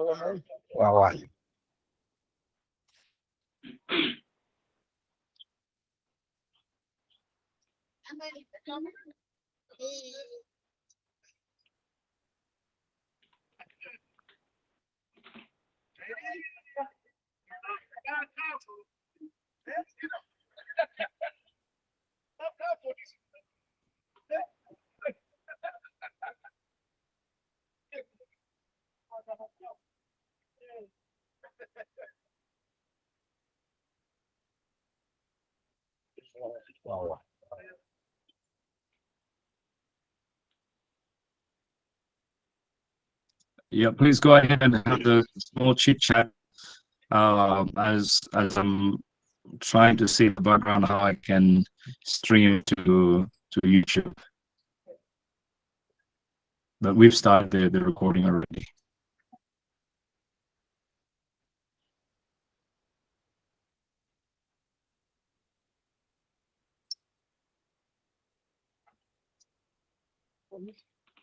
Wow. Wow. Yeah, please go ahead and have the small chit chat as I'm trying to see the background how I can stream to YouTube. But we've started the recording already.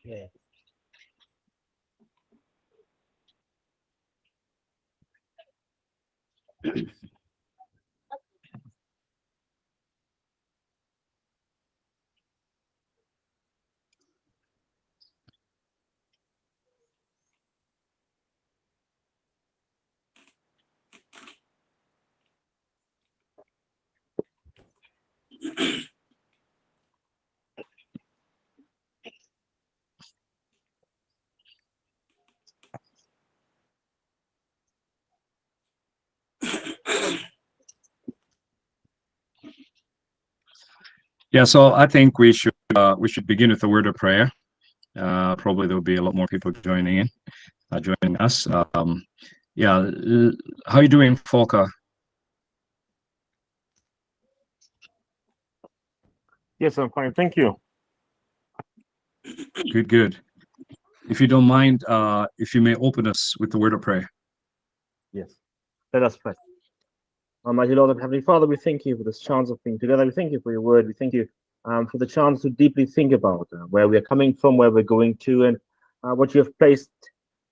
Yeah. Yeah, so I think we should begin with a word of prayer. Probably there'll be a lot more people joining us. Yeah, how are you doing, Volker? Yes, I'm fine. Thank you. Good. If you don't mind, if you may open us with the word of prayer. Yes. Let us pray. Almighty Lord and Heavenly Father, we thank you for this chance of being together. We thank you for your word. We thank you for the chance to deeply think about where we are coming from, where we're going to, and what you have placed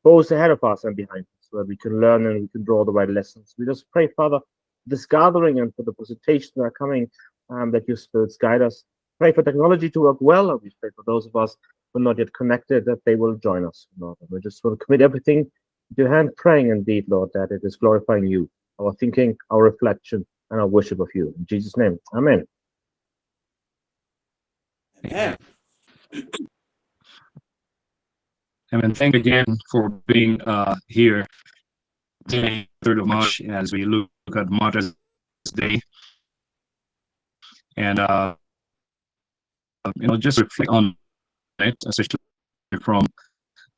both ahead of us and behind us, where we can learn and we can draw the right lessons. We just pray, Father, for this gathering and for the presentations that are coming, that your spirits guide us. Pray for technology to work well, and we pray for those of us who are not yet connected that they will join us, Lord. And we just want to commit everything to your hand, praying indeed, Lord, that it is glorifying you, our thinking, our reflection, and our worship of you. In Jesus' name, amen. Amen. And thank you again for being here today, 3rd of March, as we look at Martyrs Day. And just reflect on it, especially from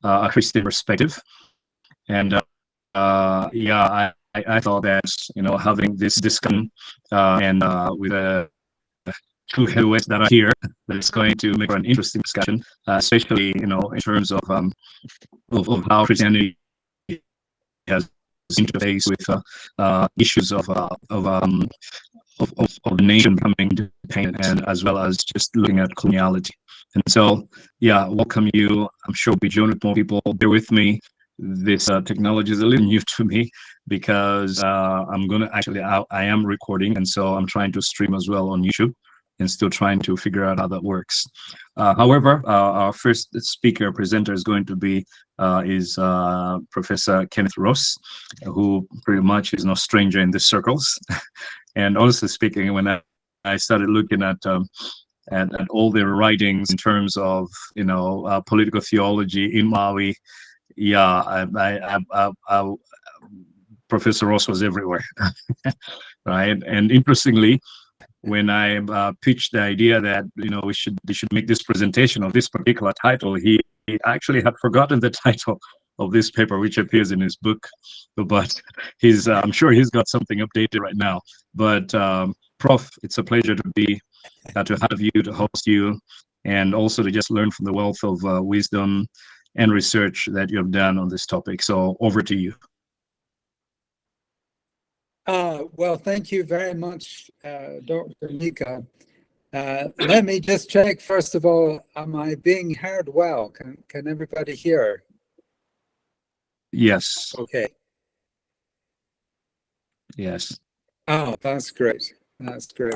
a Christian perspective. And yeah, I thought that having this discussion and with two heavyweights that are here, that it's going to make for an interesting discussion, especially in terms of how Christianity has interface with issues of the nation becoming independent, and as well as just looking at coloniality. And so, yeah, welcome you. I'm sure we'll be joined with more people. Bear with me. This technology is a little new to me because I'm going to actually, I am recording, and so I'm trying to stream as well on YouTube and still trying to figure out how that works. However, our first speaker presenter is going to be Professor Kenneth Ross, who pretty much is no stranger in the circles. And honestly speaking, when I started looking at all their writings in terms of political theology in Malawi, yeah, Professor Ross was everywhere, right? And interestingly, when I pitched the idea that they should make this presentation of this particular title, he actually had forgotten the title of this paper, which appears in his book. But I'm sure he's got something updated right now. But Prof, it's a pleasure to have you, to host you, and also to just learn from the wealth of wisdom and research that you have done on this topic. So over to you. Well, thank you very much, Dr. Nyika. Let me just check, first of all, am I being heard well? Can everybody hear? Yes. Okay. Yes. Oh, that's great. That's great.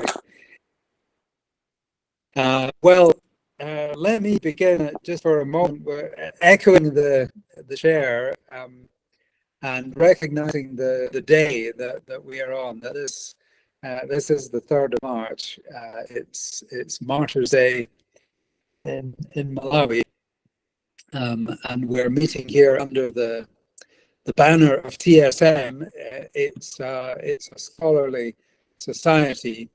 Well, let me begin just for a moment, echoing the chair and recognizing the day that we are on. That is, this is the 3rd of March. It's Martyrs Day in Malawi, and we're meeting here under the banner of TSM. It's a scholarly society,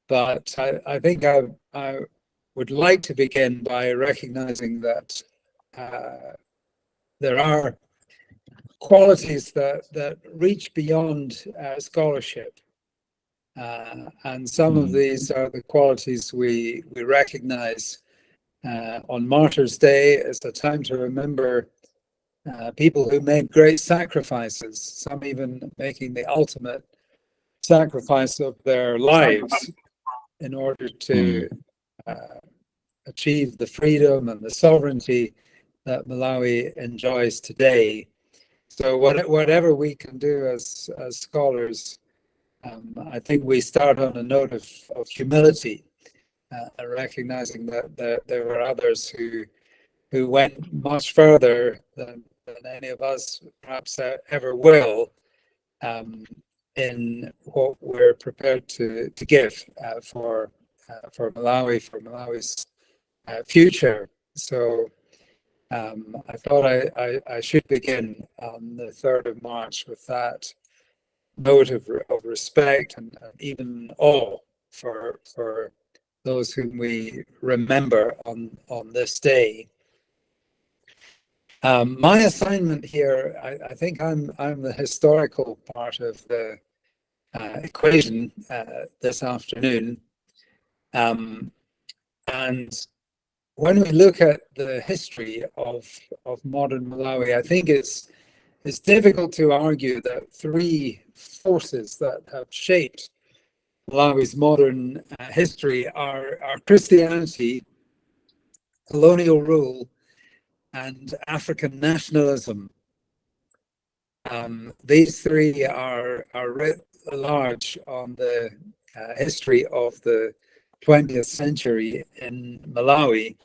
but I think I would like to begin by recognizing that there are qualities that reach beyond scholarship. And some of these are the qualities we recognize on Martyrs Day as a time to remember people who made great sacrifices, some even making the ultimate sacrifice of their lives in order to achieve the freedom and the sovereignty that Malawi enjoys today. So whatever we can do as scholars, I think we start on a note of humility, recognizing that there were others who went much further than any of us perhaps ever will, in what we're prepared to give for Malawi, for Malawi's future. So I thought I should begin on the 3rd of March with that note of respect and even awe for those whom we remember on this day. My assignment here, I think I'm the historical part of the equation this afternoon. And when we look at the history of modern Malawi, I think it's difficult to argue that 3 forces that have shaped Malawi's modern history are Christianity, colonial rule, and African nationalism. These 3 are writ large on the history of the 20th century in Malawi.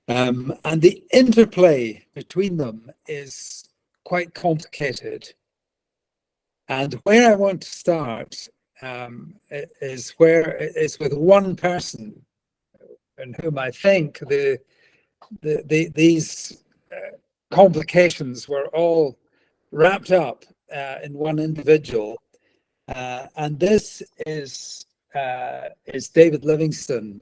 And the interplay between them is quite complicated. And where I want to start is with one person in whom I think these complications were all wrapped up in one individual, and this is David Livingstone,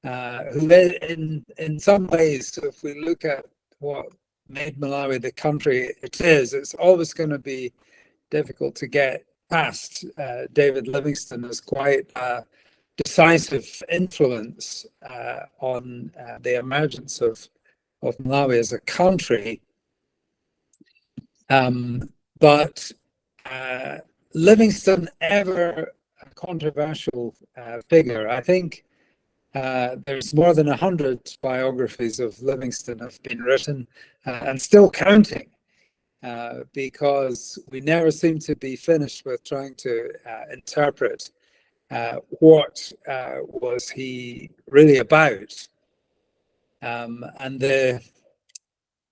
who in some ways, if we look at what made Malawi the country it is, it's always going to be difficult to get past David Livingstone as quite a decisive influence on the emergence of Malawi as a country. But Livingstone, ever a controversial figure. I think there's more than 100 biographies of Livingstone have been written and still counting, because we never seem to be finished with trying to interpret what was he really about. And the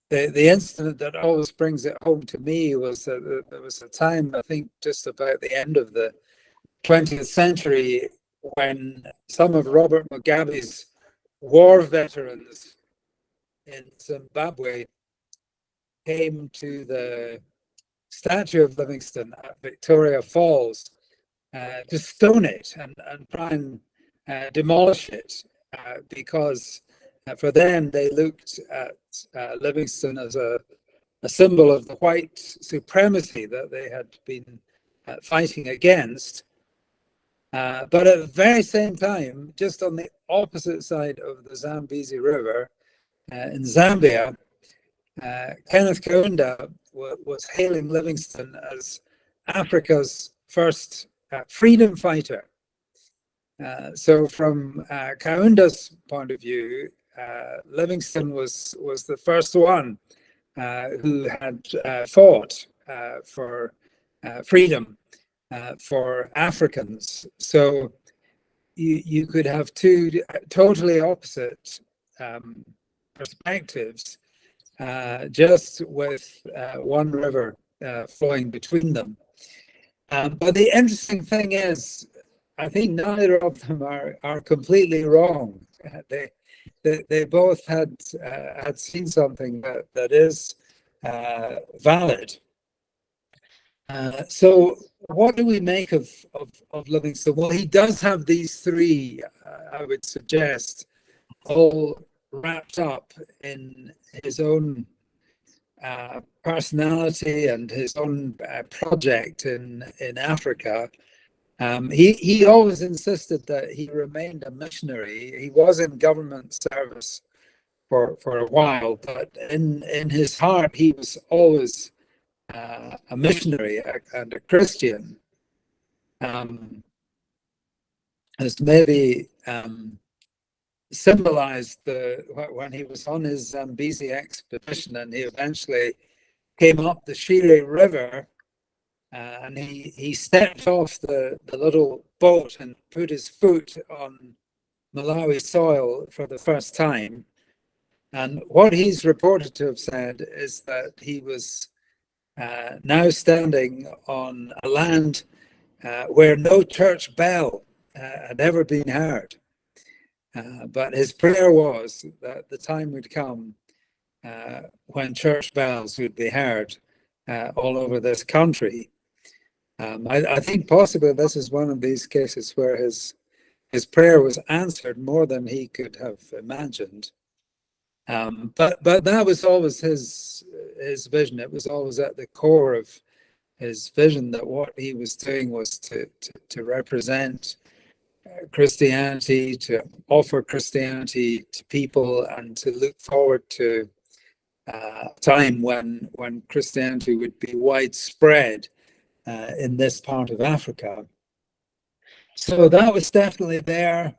incident that always brings it home to me was that there was a time, I think just about the end of the 20th century, when some of Robert Mugabe's war veterans in Zimbabwe came to the statue of Livingstone at Victoria Falls to stone it and try and demolish it, because for them they looked at Livingstone as a symbol of the white supremacy that they had been fighting against. But at the very same time, just on the opposite side of the Zambezi River in Zambia, Kenneth was hailing Livingstone as Africa's first freedom fighter. So from Kaunda's point of view, Livingstone was the first one who had fought for freedom for Africans. So you could have two totally opposite perspectives, just with one river flowing between them. But the interesting thing is, I think neither of them are completely wrong. They both had seen something that is valid. So what do we make of Livingstone? Well, he does have these three, I would suggest, all wrapped up in his own personality and his own project in Africa. He always insisted that he remained a missionary. He was in government service for a while, but in his heart, he was always a missionary and a Christian. As maybe symbolized when he was on his Zambezi expedition, and he eventually came up the Shire River, and he stepped off the little boat and put his foot on Malawi soil for the first time. And what he's reported to have said is that he was now standing on a land where no church bell had ever been heard. But his prayer was that the time would come when church bells would be heard all over this country. I think possibly this is one of these cases where his prayer was answered more than he could have imagined. But that was always his vision. It was always at the core of his vision that what he was doing was to represent Christianity, to offer Christianity to people, and to look forward to a time when Christianity would be widespread in this part of Africa. So that was definitely there,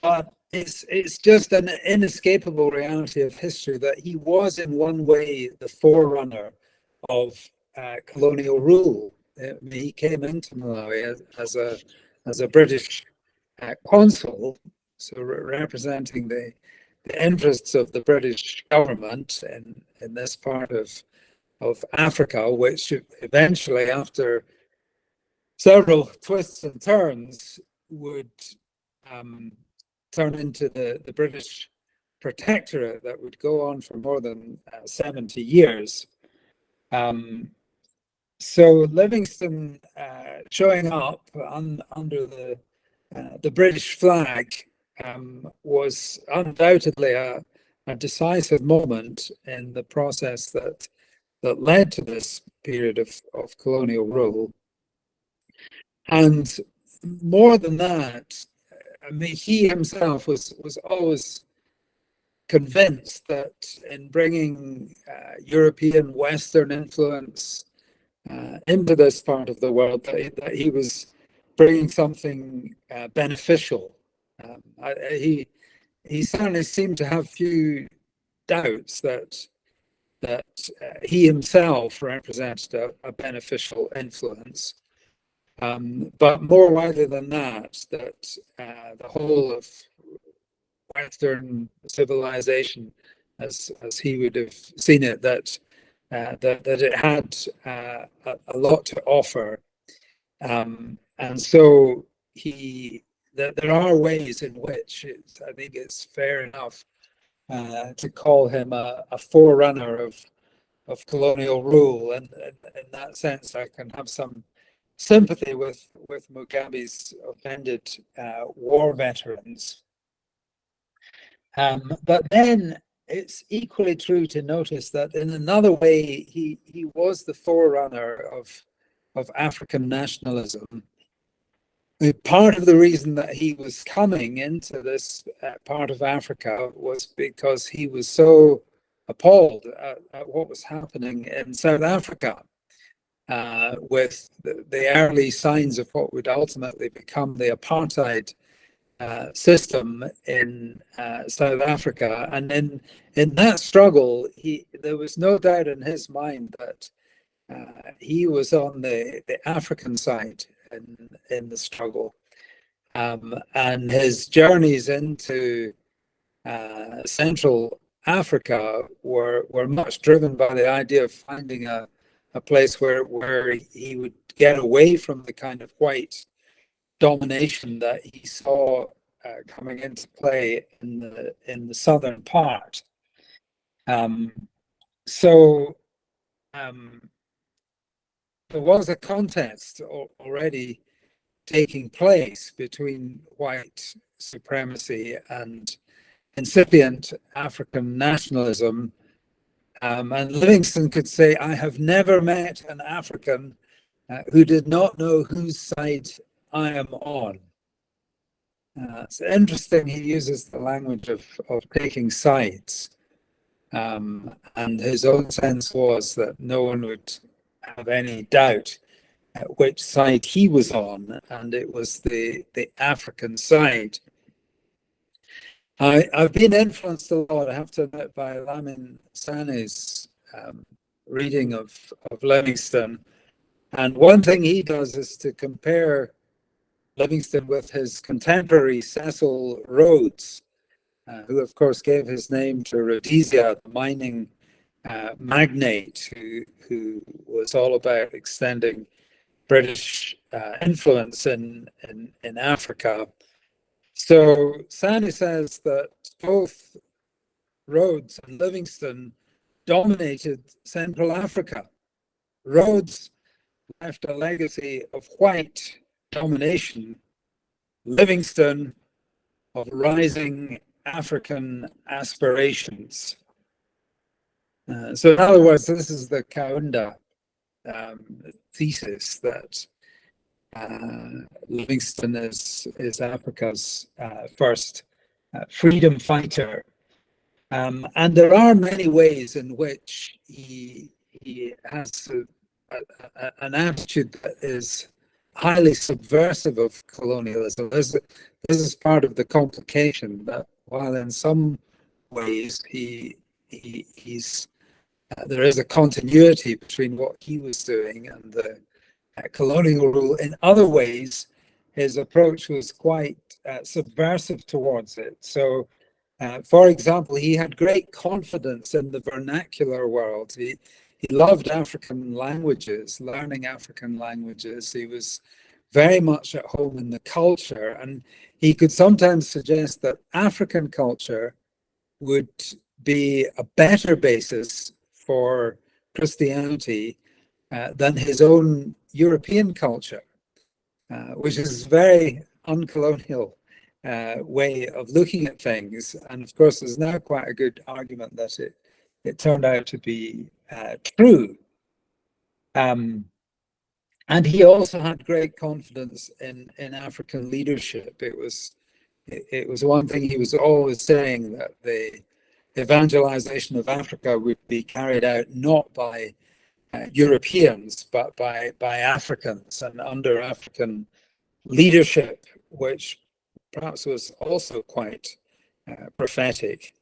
but it's just an inescapable reality of history that he was in one way the forerunner of colonial rule. He came into Malawi as a British consul, so representing the interests of the British government in this part of Africa, which eventually, after several twists and turns, would turn into the British protectorate that would go on for more than 70 years. So Livingstone showing up under the British flag was undoubtedly a decisive moment in the process that led to this period of colonial rule. And more than that, I mean, he himself was always convinced that in bringing European Western influence into this part of the world, that he was bringing something beneficial. He certainly seemed to have few doubts that he himself represented a beneficial influence. But more widely than that, the whole of Western civilization, as he would have seen it, that it had a lot to offer, and so there are ways in which I think it's fair enough to call him a forerunner of colonial rule, and in that sense, I can have some sympathy with Mugabe's offended war veterans. But then it's equally true to notice that in another way, he was the forerunner of African nationalism. Part of the reason that he was coming into this part of Africa was because he was so appalled at what was happening in South Africa, with the early signs of what would ultimately become the apartheid system in South Africa, and in that struggle, there was no doubt in his mind that he was on the African side in the struggle, and his journeys into Central Africa were much driven by the idea of finding a place where he would get away from the kind of white domination that he saw coming into play in the southern part. So there was a contest already taking place between white supremacy and incipient African nationalism. And Livingstone could say, I have never met an African who did not know whose side I am on. It's interesting, he uses the language of taking sides. And his own sense was that no one would have any doubt which side he was on, and it was the African side. I've been influenced a lot, I have to admit, by Lamin Sane's reading of Livingstone. And one thing he does is to compare Livingstone with his contemporary Cecil Rhodes, who of course gave his name to Rhodesia, the mining magnate who was all about extending British influence in Africa. So Sane says that both Rhodes and Livingstone dominated Central Africa. Rhodes left a legacy of white domination, Livingstone of rising African aspirations. So in other words, this is the Kaunda thesis that Livingstone is Africa's first freedom fighter. And there are many ways in which he has an attitude that is highly subversive of colonialism. This is part of the complication, that while in some ways he's there is a continuity between what he was doing and the colonial rule, in other ways his approach was quite subversive towards it. So for example, he had great confidence in the vernacular world. He loved African languages, learning African languages. He was very much at home in the culture, and he could sometimes suggest that African culture would be a better basis for Christianity than his own European culture, which is very uncolonial way of looking at things. And of course, there's now quite a good argument that it turned out to be true. And he also had great confidence in African leadership. It was one thing he was always saying, that the evangelization of Africa would be carried out not by Europeans, but by Africans and under African leadership, which perhaps was also quite prophetic.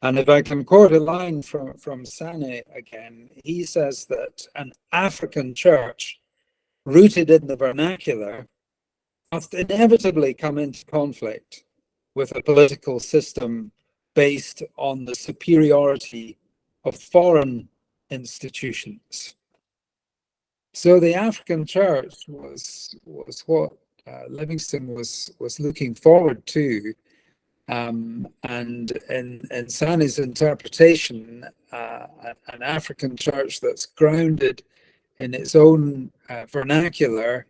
And if I can quote a line from Sane again, he says that an African church rooted in the vernacular must inevitably come into conflict with a political system based on the superiority of foreign institutions. So the African church was what Livingstone was looking forward to, and in Sane's interpretation, an African church that's grounded in its own vernacular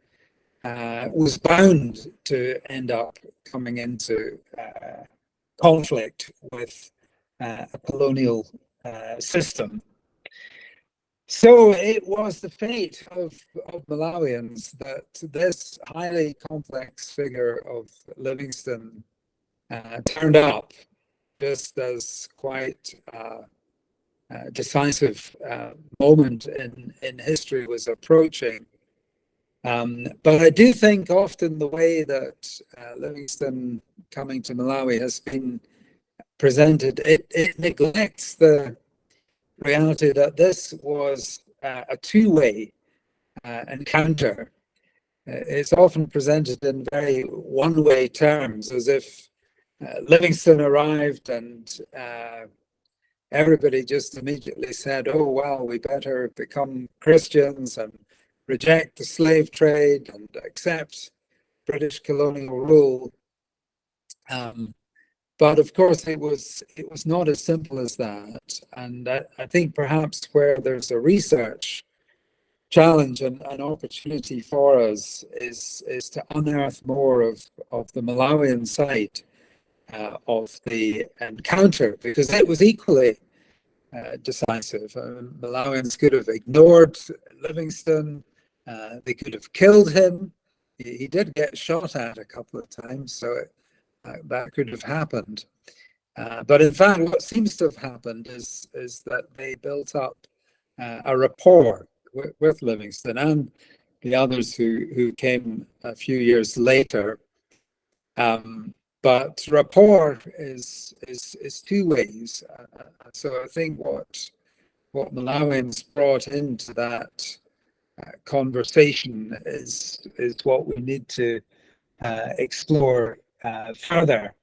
was bound to end up coming into conflict with a colonial system. So it was the fate of Malawians that this highly complex figure of Livingstone turned up just as quite decisive moment in history was approaching. But I do think often the way that Livingstone coming to Malawi has been presented, it neglects the reality that this was a two-way encounter. It's often presented in very one-way terms, as if Livingstone arrived and everybody just immediately said, oh, well, we better become Christians and reject the slave trade and accept British colonial rule. But of course, it was not as simple as that. And I think perhaps where there's a research challenge and an opportunity for us is to unearth more of the Malawian side of the encounter, because it was equally decisive. Malawians could have ignored Livingstone. They could have killed him. He did get shot at a couple of times, so that could have happened. But in fact, what seems to have happened is that they built up a rapport with Livingstone and the others who came a few years later. But rapport is two ways. So I think what Malawians brought into that conversation is what we need to explore further.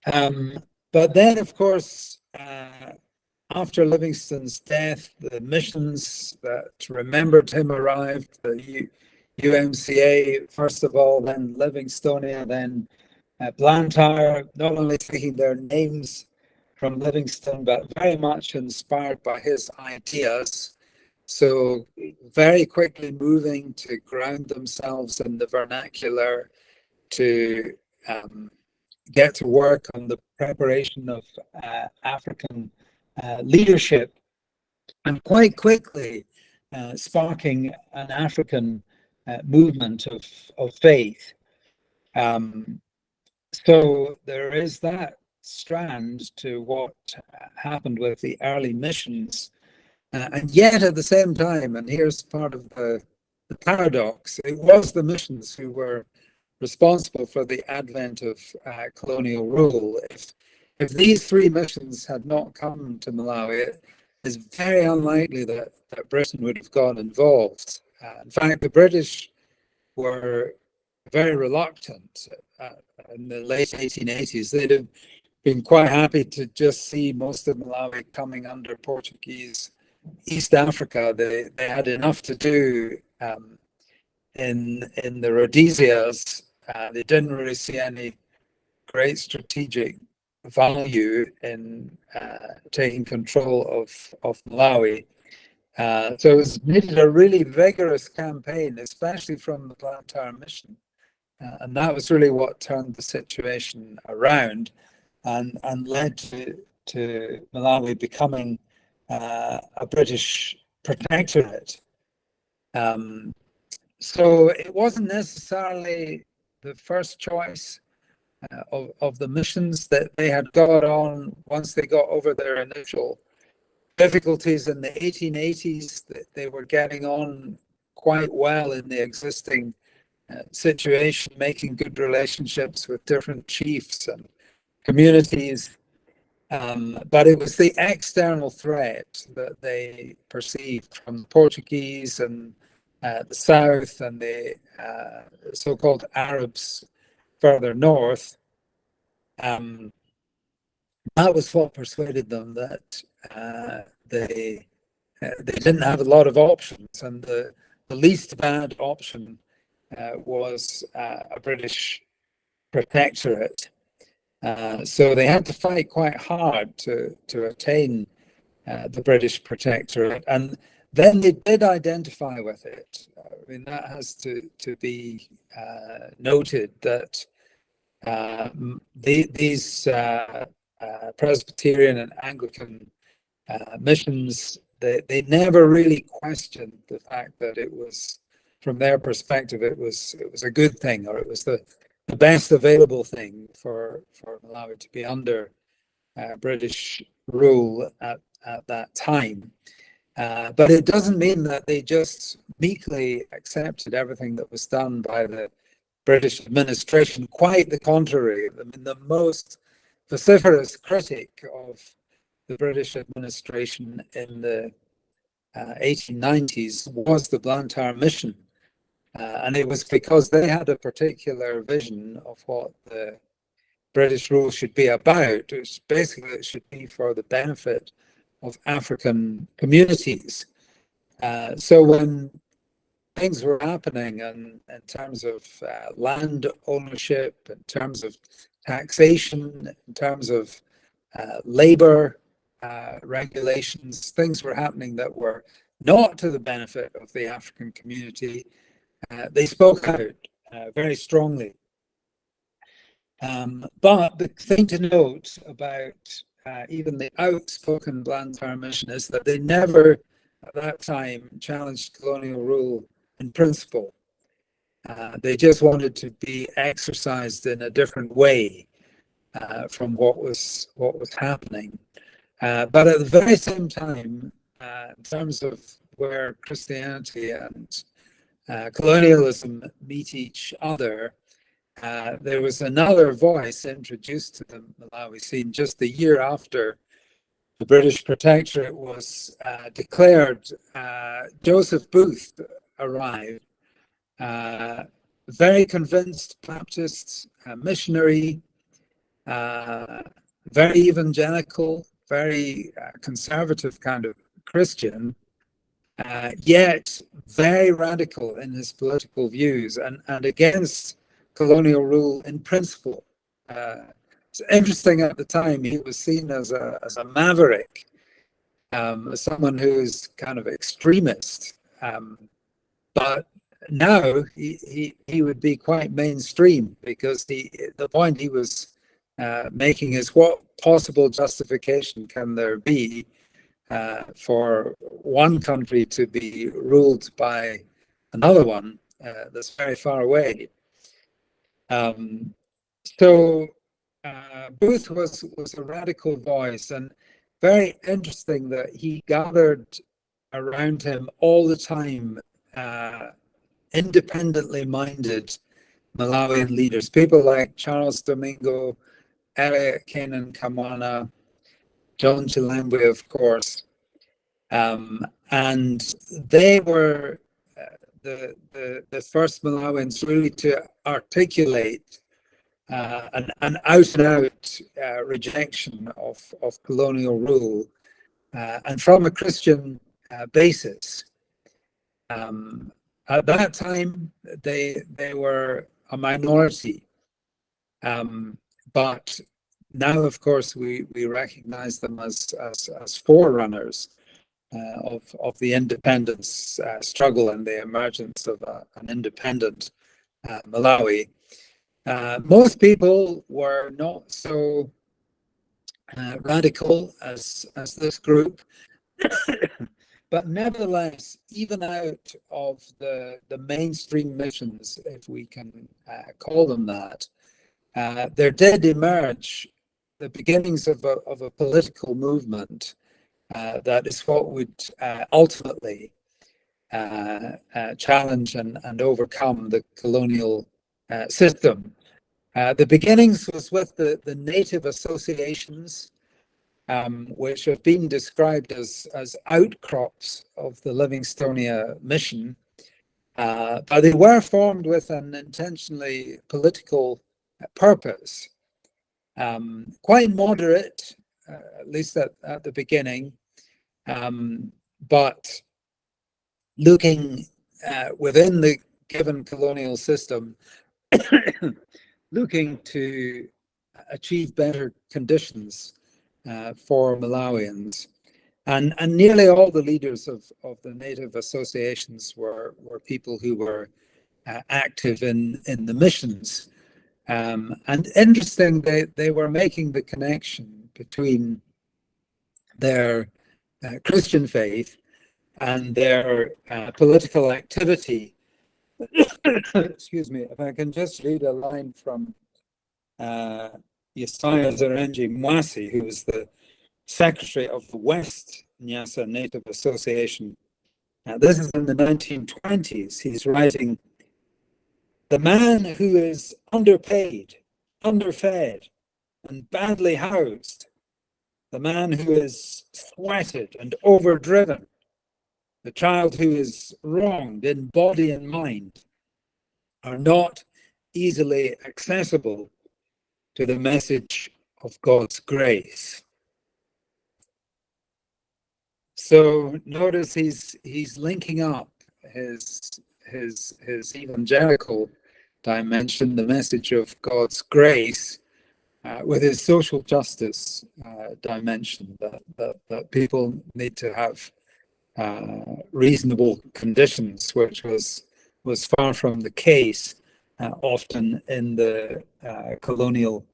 But then, of course, after Livingstone's death, the missions that remembered him arrived, the UMCA, first of all, then Livingstonia, then Blantyre, not only taking their names from Livingstone, but very much inspired by his ideas. So very quickly moving to ground themselves in the vernacular, to get to work on the preparation of African leadership, and quite quickly sparking an African movement of faith. So there is that strand to what happened with the early missions. And yet at the same time, and here's part of the paradox, it was the missions who were responsible for the advent of colonial rule. If these three missions had not come to Malawi, it is very unlikely that Britain would have got involved. In fact, the British were very reluctant in the late 1880s. They'd have been quite happy to just see most of Malawi coming under Portuguese East Africa. They had enough to do in the Rhodesias. They didn't really see any great strategic value in taking control of Malawi. So it was needed a really vigorous campaign, especially from the Blantyre mission. And that was really what turned the situation around and led to Malawi becoming a British protectorate. So it wasn't necessarily the first choice of the missions that they had got on once they got over their initial difficulties in the 1880s. That they were getting on quite well in the existing situation, making good relationships with different chiefs and communities. But it was the external threat that they perceived from the Portuguese and the south and the so-called Arabs further north. That was what persuaded them that they didn't have a lot of options, and the least bad option was a British protectorate. So they had to fight quite hard to attain the British protectorate, and then they did identify with it. I mean, that has to be noted, that these Presbyterian and Anglican missions, they never really questioned the fact that it was, from their perspective, it was a good thing, or it was the best available thing for Malawi to be under British rule at that time. But it doesn't mean that they just meekly accepted everything that was done by the British administration. Quite the contrary. I mean, the most vociferous critic of the British administration in the 1890s was the Blantyre Mission. And it was because they had a particular vision of what the British rule should be about. Basically, it should be for the benefit of African communities. So when things were happening in terms of land ownership, in terms of taxation, in terms of labor regulations, things were happening that were not to the benefit of the African community. They spoke out very strongly. But the thing to note about even the outspoken Blantyre Mission is that they never, at that time, challenged colonial rule in principle. They just wanted to be exercised in a different way from what was happening. But at the very same time, in terms of where Christianity and colonialism meet each other, there was another voice introduced to the Malawi scene just the year after the British Protectorate was declared. Joseph Booth arrived, very convinced Baptist missionary, very evangelical, very conservative kind of Christian, yet very radical in his political views and against colonial rule in principle. It's interesting, at the time he was seen as a maverick, as someone who is kind of extremist, but now he would be quite mainstream, because the point he was making is, what possible justification can there be for one country to be ruled by another one that's very far away? So Booth was a radical voice, and very interesting that he gathered around him all the time independently minded Malawian leaders, people like Charles Domingo, Eric Kenan Kamwana, John Chilembwe, of course, and they were the first Malawians really to articulate an out-and-out rejection of colonial rule, and from a Christian basis. At that time, they were a minority, but now, of course, we recognize them as forerunners of the independence struggle and the emergence of an independent Malawi. Most people were not so radical as this group, but nevertheless, even out of the mainstream missions, if we can call them that, there did emerge the beginnings of a political movement that is what would ultimately challenge and overcome the colonial system. The beginnings was with the native associations, which have been described as outcrops of the Livingstonia mission, but they were formed with an intentionally political purpose. Quite moderate, at least at the beginning, but looking within the given colonial system, looking to achieve better conditions for Malawians. And nearly all the leaders of the native associations were people who were active in the missions. And interesting, they were making the connection between their Christian faith and their political activity. Excuse me, if I can just read a line from Yesaya Zarenji Mwasi, who was the secretary of the West Nyasa Native Association. This is in the 1920s. He's writing, "The man who is underpaid, underfed, and badly housed, the man who is sweated and overdriven, the child who is wronged in body and mind, are not easily accessible to the message of God's grace." So notice he's linking up his evangelical dimension, the message of God's grace, with his social justice dimension, that people need to have reasonable conditions, which was far from the case often in the colonial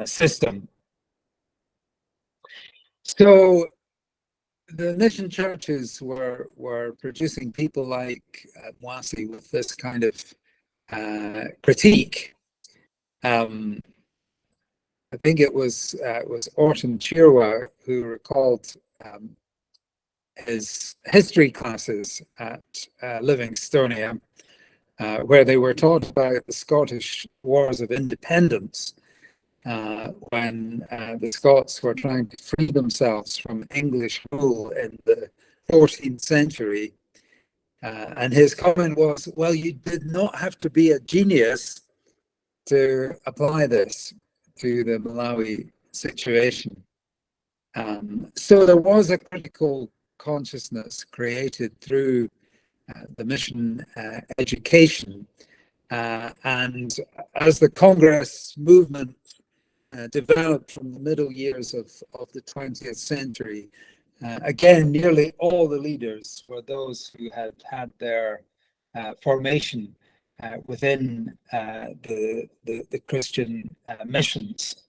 system. So the mission churches were producing people like Mvula with this kind of critique. I think it was Orton Chirwa who recalled his history classes at Livingstonia, where they were taught about the Scottish Wars of Independence, when the Scots were trying to free themselves from English rule in the 14th century. And his comment was, well, you did not have to be a genius to apply this to the Malawi situation. So there was a critical consciousness created through the mission education. And as the Congress movement developed from the middle years of the 20th century, again, nearly all the leaders were those who had their formation within the Christian missions.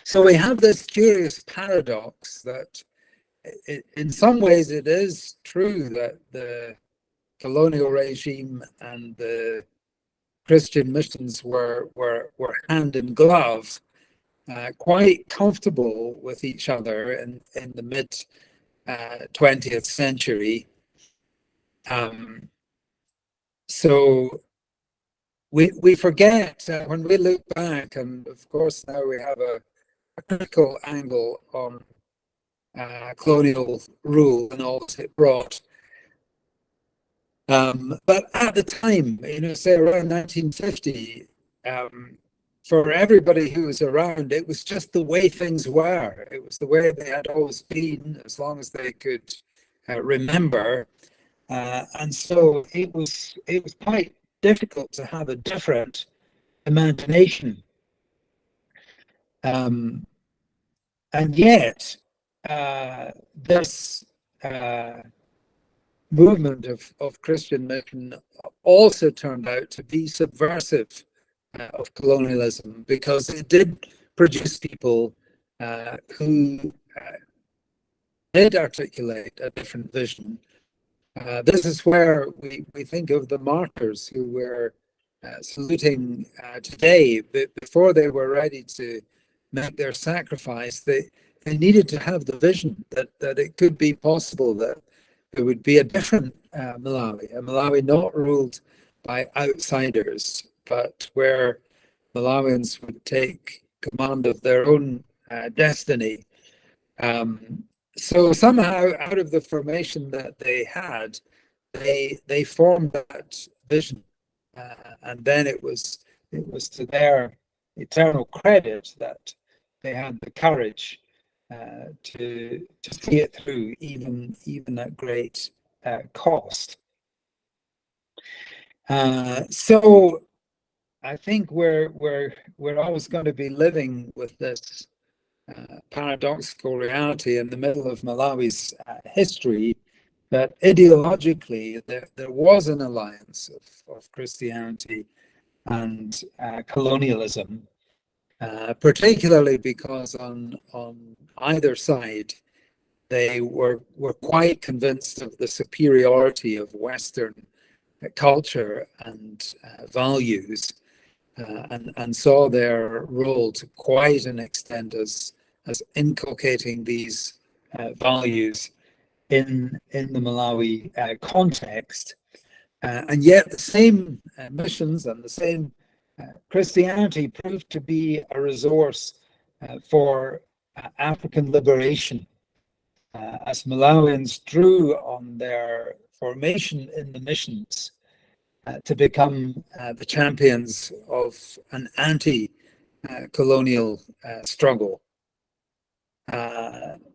So we have this curious paradox that in some ways it is true that the colonial regime and the Christian missions were hand in glove, quite comfortable with each other in the mid 20th century. So we forget when we look back, and of course now we have a critical angle on colonial rule and all that it brought. But at the time, say around 1950, for everybody who was around, it was just the way things were. It was the way they had always been, as long as they could remember. And so it was quite difficult to have a different imagination. And yet, this movement of Christian mission also turned out to be subversive of colonialism, because it did produce people who did articulate a different vision. This is where we think of the Martyrs, who were saluting today, but before they were ready to make their sacrifice, they needed to have the vision that it could be possible that there would be a different Malawi, a Malawi not ruled by outsiders, but where Malawians would take command of their own destiny. So somehow, out of the formation that they had, they formed that vision, and then it was to their eternal credit that they had the courage to see it through, even at great cost. So I think we're always going to be living with this paradoxical reality in the middle of Malawi's history, that ideologically there was an alliance of Christianity and colonialism, particularly because on either side they were quite convinced of the superiority of Western culture and values, and saw their role to quite an extent as inculcating these values in the Malawi context, and yet the same missions and the same Christianity proved to be a resource for African liberation, as Malawians drew on their formation in the missions to become the champions of an anti-colonial struggle.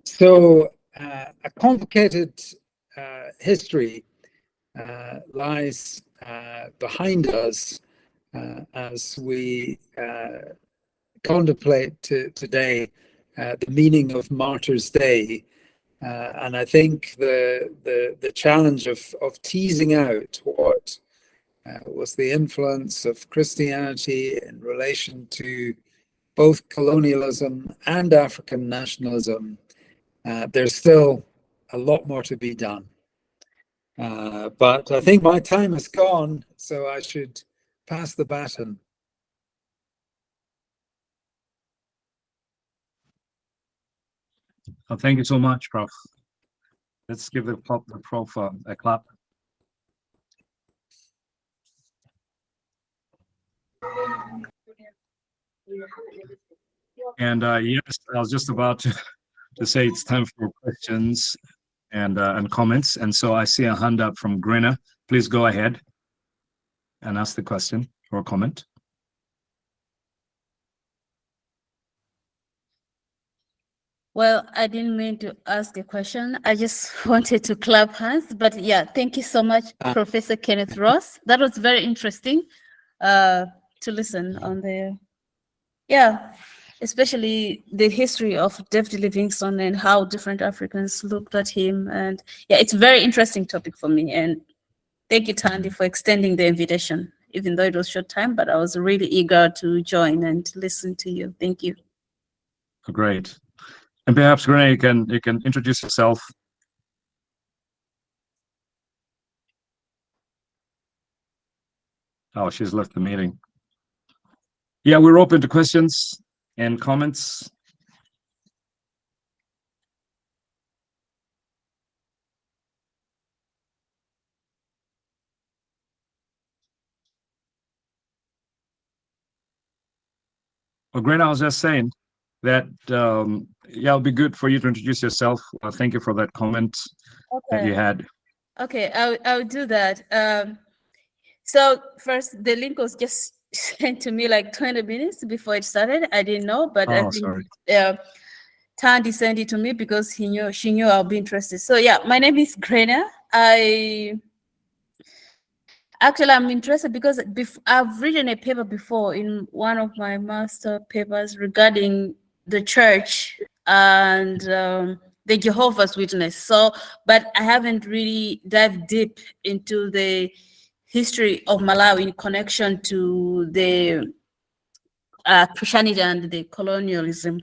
So a complicated history lies behind us as we contemplate today the meaning of Martyrs' Day. And I think the challenge of teasing out what was the influence of Christianity in relation to both colonialism and African nationalism, there's still a lot more to be done. But I think my time is gone, so I should pass the baton. Well, thank you so much, Prof. Let's give the Prof a clap. And yes, I was just about to say it's time for questions and comments. And so I see a hand up from Grena. Please go ahead and ask the question or comment. Well, I didn't mean to ask a question. I just wanted to clap hands. But yeah, thank you so much, Professor Kenneth Ross. That was very interesting to listen on the, especially the history of David Livingstone and how different Africans looked at him. And yeah, it's a very interesting topic for me. And thank you, Tandy, for extending the invitation, even though it was short time, but I was really eager to join and listen to you. Thank you. Great. And perhaps, Grena, you can introduce yourself. Oh, she's left the meeting. Yeah, we're open to questions and comments. Well, Grena, I was just saying that, yeah, it'll be good for you to introduce yourself. Thank you for that comment that you had. Okay, I'll do that. So first, the link was just sent to me like 20 minutes before it started. I didn't know, but I think Tandy sent it to me because she knew I'll be interested. So yeah, my name is Grena. I'm interested because I've written a paper before in one of my master papers regarding the church and the Jehovah's Witness. So, but I haven't really dived deep into the history of Malawi in connection to the Christianity and the colonialism.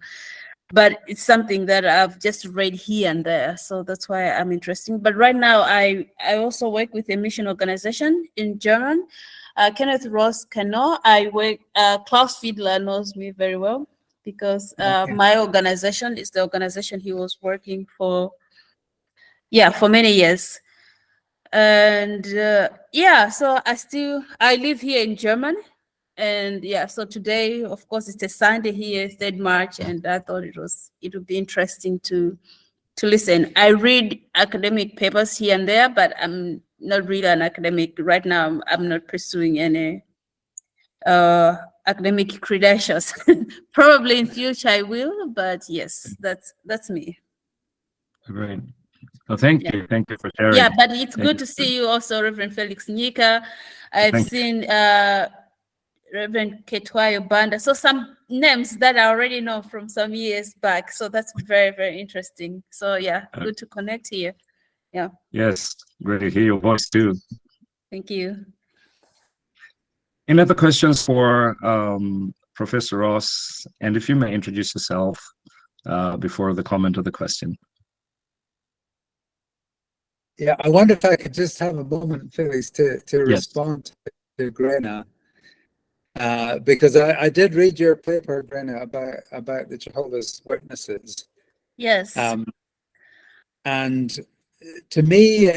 But it's something that I've just read here and there, so that's why I'm interested. But right now, I also work with a mission organization in German. Kenneth Ross cannot. I work. Klaus Fiedler knows me very well because my organization is the organization he was working for. Yeah, for many years. And so I live here in Germany. And yeah, so today, of course, it's a Sunday here, 3rd March, and I thought it would be interesting to listen. I read academic papers here and there, but I'm not really an academic right now. I'm not pursuing any academic credentials. Probably in future I will, but yes, that's me. Great. Well, thank you for sharing. Yeah, but it's good to see you also, Reverend Felix Nyika. I've seen Reverend Ketwayo Banda. So some names that I already know from some years back. So that's very, very interesting. So yeah, good to connect here. Yeah. Yes, great to hear your voice too. Thank you. Any other questions for Professor Ross? And if you may introduce yourself before the comment or the question. Yeah, I wonder if I could just have a moment, Felix, to respond to Grena. Because I did read your paper, Grena, about the Jehovah's Witnesses. Yes. And to me,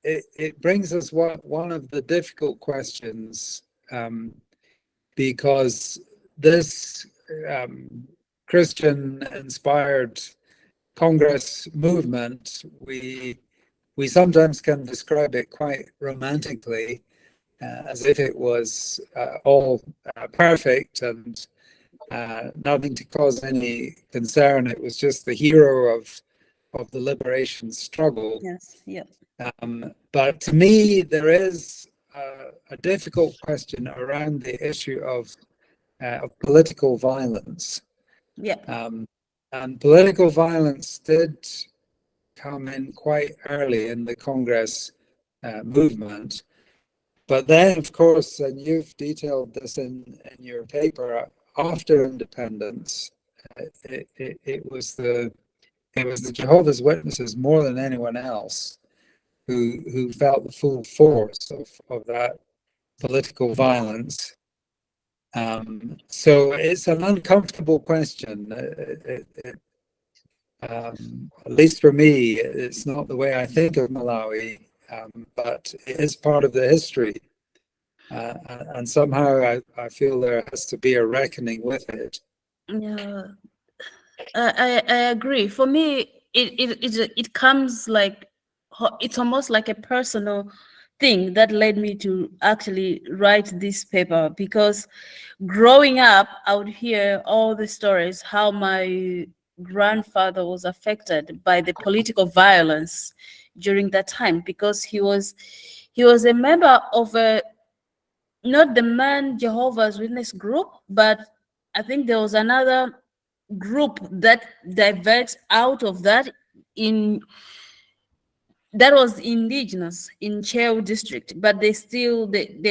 it brings us one of the difficult questions, because this Christian-inspired Congress movement, we sometimes can describe it quite romantically, as if it was all perfect and nothing to cause any concern. It was just the hero of the liberation struggle. Yes, yeah. But to me, there is a difficult question around the issue of political violence. Yeah. And political violence did come in quite early in the Congress movement. But then, of course, and you've detailed this in your paper, after independence, it was the Jehovah's Witnesses more than anyone else who felt the full force of that political violence. So it's an uncomfortable question. At least for me, it's not the way I think of Malawi, but it is part of the history. And somehow I feel there has to be a reckoning with it. Yeah, I agree. For me, it comes like, it's almost like a personal thing that led me to actually write this paper, because growing up, I would hear all the stories how my grandfather was affected by the political violence during that time, because he was a member of a, not the Man Jehovah's Witness group, but I think there was another group that diverged out of that, that was indigenous in Cheo district, but they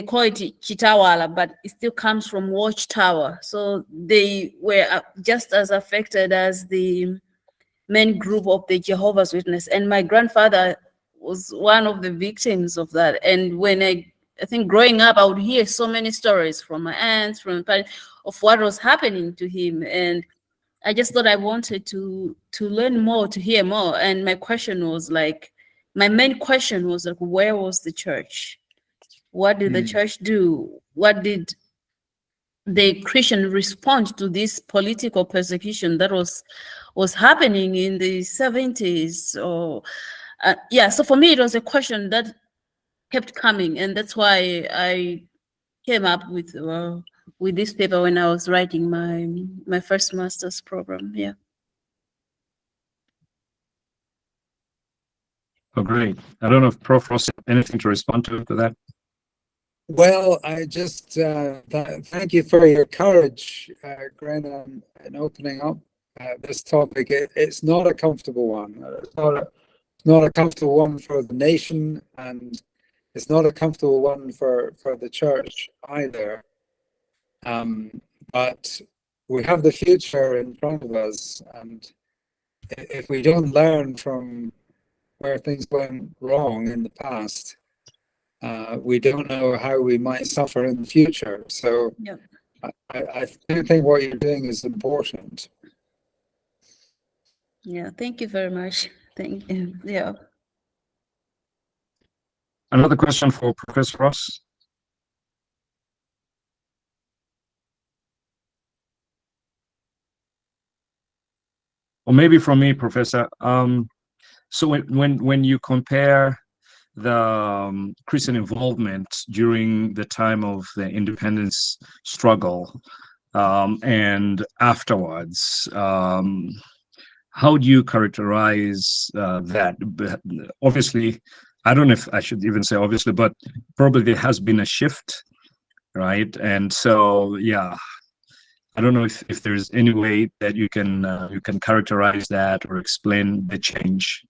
call it Chitawala, but it still comes from Watchtower. So they were just as affected as the main group of the Jehovah's Witness. And my grandfather was one of the victims of that. And when I think growing up, I would hear so many stories from my aunts, from my parents, of what was happening to him. And I just thought I wanted to learn more, to hear more. And my main question was like, where was the church? What did the church do? What did the Christian respond to this political persecution that was happening in the 70s? Or yeah, so for me, it was a question that kept coming, and that's why I came up with this paper when I was writing my first master's program. Yeah. Oh, great. I don't know if Prof. Ross has anything to respond to that. Well, I just thank you for your courage, Grena, in opening up this topic. It's not a comfortable one. It's not a comfortable one for the nation, and it's not a comfortable one for the church either. But we have the future in front of us, and if we don't learn from where things went wrong in the past, we don't know how we might suffer in the future. So Yep. I do think what you're doing is important. Yeah, thank you very much. Thank you. Yeah. Another question for Professor Ross. Or maybe from me, Professor. So when you compare the Christian involvement during the time of the independence struggle and afterwards, how do you characterize that? Obviously, I don't know if I should even say obviously, but probably there has been a shift, right? And so, yeah, I don't know if there's any way that you can characterize that or explain the change.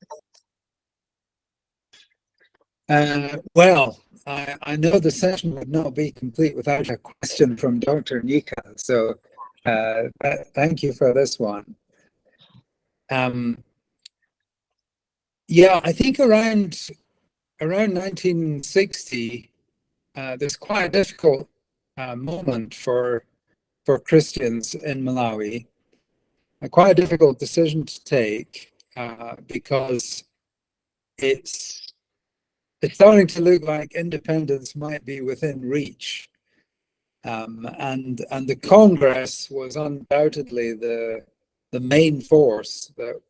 Well, I know the session would not be complete without a question from Dr. Nyika, so thank you for this one. Yeah, I think around 1960, there's quite a difficult moment for Christians in Malawi, quite a difficult decision to take, because it's starting to look like independence might be within reach. And the Congress was undoubtedly the main force that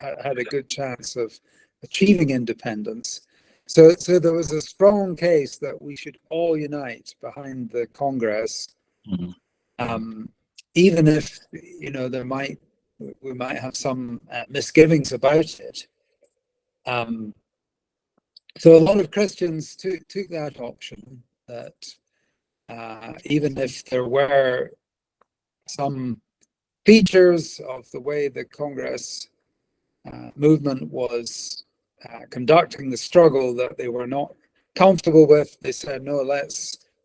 had a good chance of achieving independence. So there was a strong case that we should all unite behind the Congress, even if we might have some misgivings about it. So a lot of Christians took that option, that even if there were some features of the way the Congress movement was conducting the struggle that they were not comfortable with, they said, no,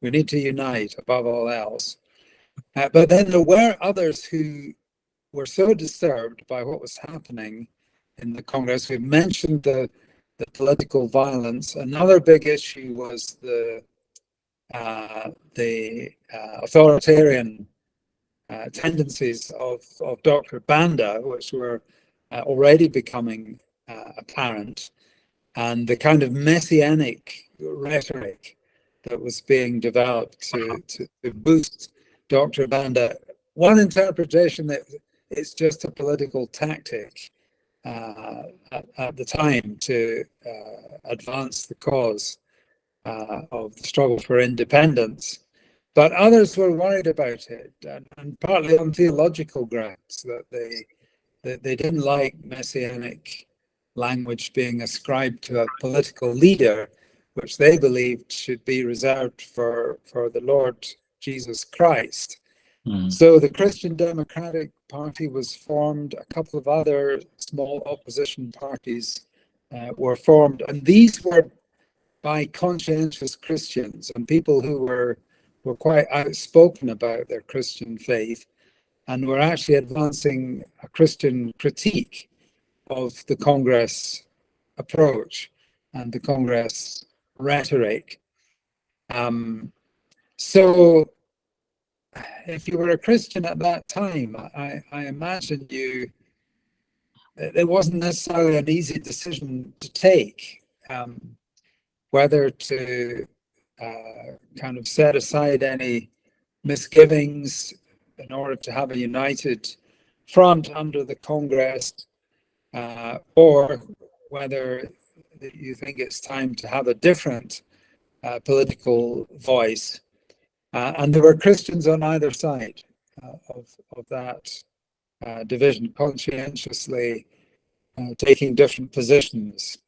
we need to unite above all else. But then there were others who were so disturbed by what was happening in the Congress. We've mentioned the political violence. Another big issue was the authoritarian tendencies of Dr. Banda, which were already becoming apparent, and the kind of messianic rhetoric that was being developed to boost Dr. Banda. One interpretation that it's just a political tactic at the time to advance the cause of the struggle for independence. But others were worried about it, and partly on theological grounds, that they didn't like messianic language being ascribed to a political leader, which they believed should be reserved for the Lord Jesus Christ. So the Christian Democratic Party was formed. A couple of other small opposition parties were formed, and these were by conscientious Christians and people who were quite outspoken about their Christian faith, and were actually advancing a Christian critique of the Congress approach and the Congress rhetoric. So if you were a Christian at that time, I imagine it wasn't necessarily an easy decision to take, whether to kind of set aside any misgivings in order to have a united front under the Congress, or whether you think it's time to have a different political voice. And there were Christians on either side of that division, conscientiously taking different positions.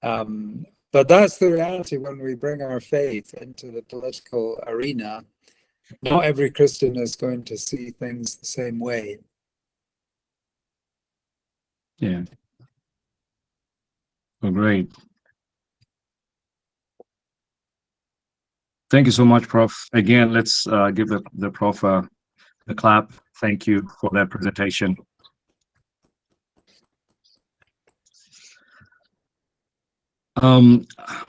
But that's the reality when we bring our faith into the political arena. Not every Christian is going to see things the same way. Yeah. Oh, great. Thank you so much, Prof. Again, let's give the Prof a clap. Thank you for that presentation.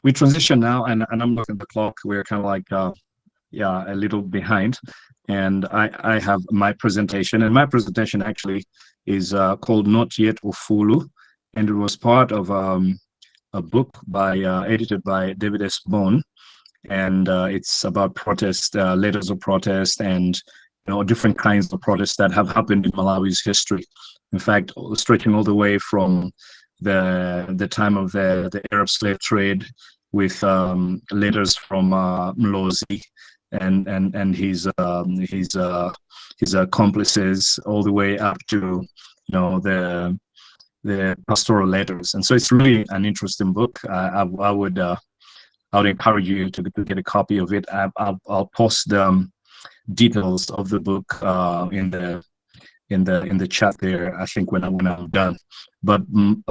We transition now, and I'm looking at the clock. We're kind of like, a little behind. And I have my presentation, and my presentation actually is called Not Yet Ufulu, and it was part of a book edited by David S. Bone, and it's about protest, letters of protest, and different kinds of protests that have happened in Malawi's history. In fact, stretching all the way from the time of the Arab slave trade, with letters from Mzee and his accomplices, all the way up to the pastoral letters. And so it's really an interesting book. I would encourage you to get a copy of it. I'll post the details of the book in the chat there, I think, when I'm done. But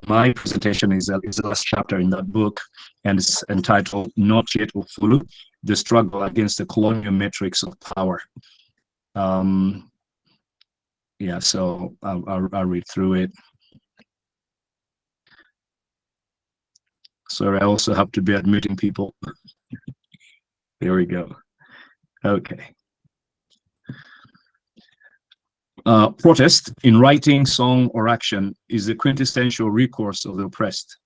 my presentation is the last chapter in that book, and it's entitled Not Yet Ufulu, the Struggle Against the Colonial Metrics of Power. So I'll read through it. Sorry, I also have to be admitting people. There we go. Okay. Protest, in writing, song, or action, is the quintessential recourse of the oppressed.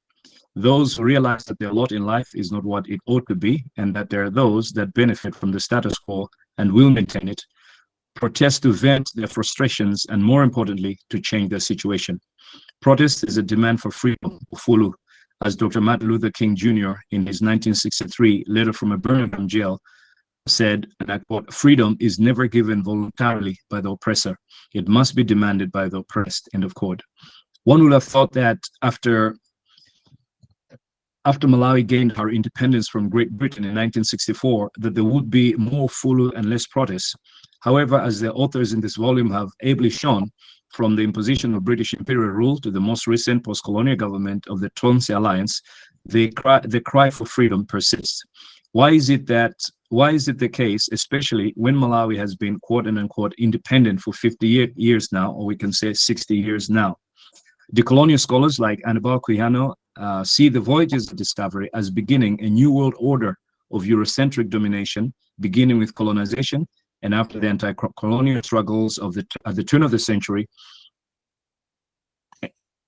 Those who realize that their lot in life is not what it ought to be, and that there are those that benefit from the status quo and will maintain it, protest to vent their frustrations and, more importantly, to change their situation. Protest is a demand for freedom, Ufulu, as Dr. Martin Luther King Jr. in his 1963 letter from a Birmingham jail said, and I quote, "Freedom is never given voluntarily by the oppressor. It must be demanded by the oppressed," end of quote. One would have thought that after Malawi gained her independence from Great Britain in 1964, that there would be more Ufulu and less protests. However, as the authors in this volume have ably shown, from the imposition of British imperial rule to the most recent post-colonial government of the Tonse Alliance, the cry for freedom persists. Why is it the case, especially when Malawi has been quote unquote independent for 50 years now, or we can say 60 years now? Decolonial scholars like Anibal Quijano see the voyages of discovery as beginning a new world order of Eurocentric domination, beginning with colonization, and after the anti-colonial struggles at the turn of the century,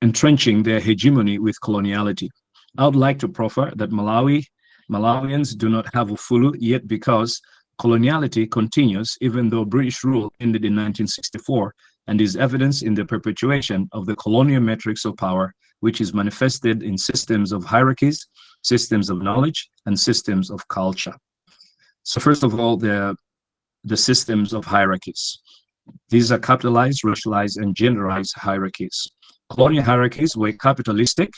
entrenching their hegemony with coloniality. I would like to proffer that Malawians do not have Ufulu yet because coloniality continues even though British rule ended in 1964 and is evidence in the perpetuation of the colonial metrics of power, which is manifested in systems of hierarchies, systems of knowledge, and systems of culture. So first of all, the systems of hierarchies. These are capitalized, racialized, and genderized hierarchies. Colonial hierarchies were capitalistic,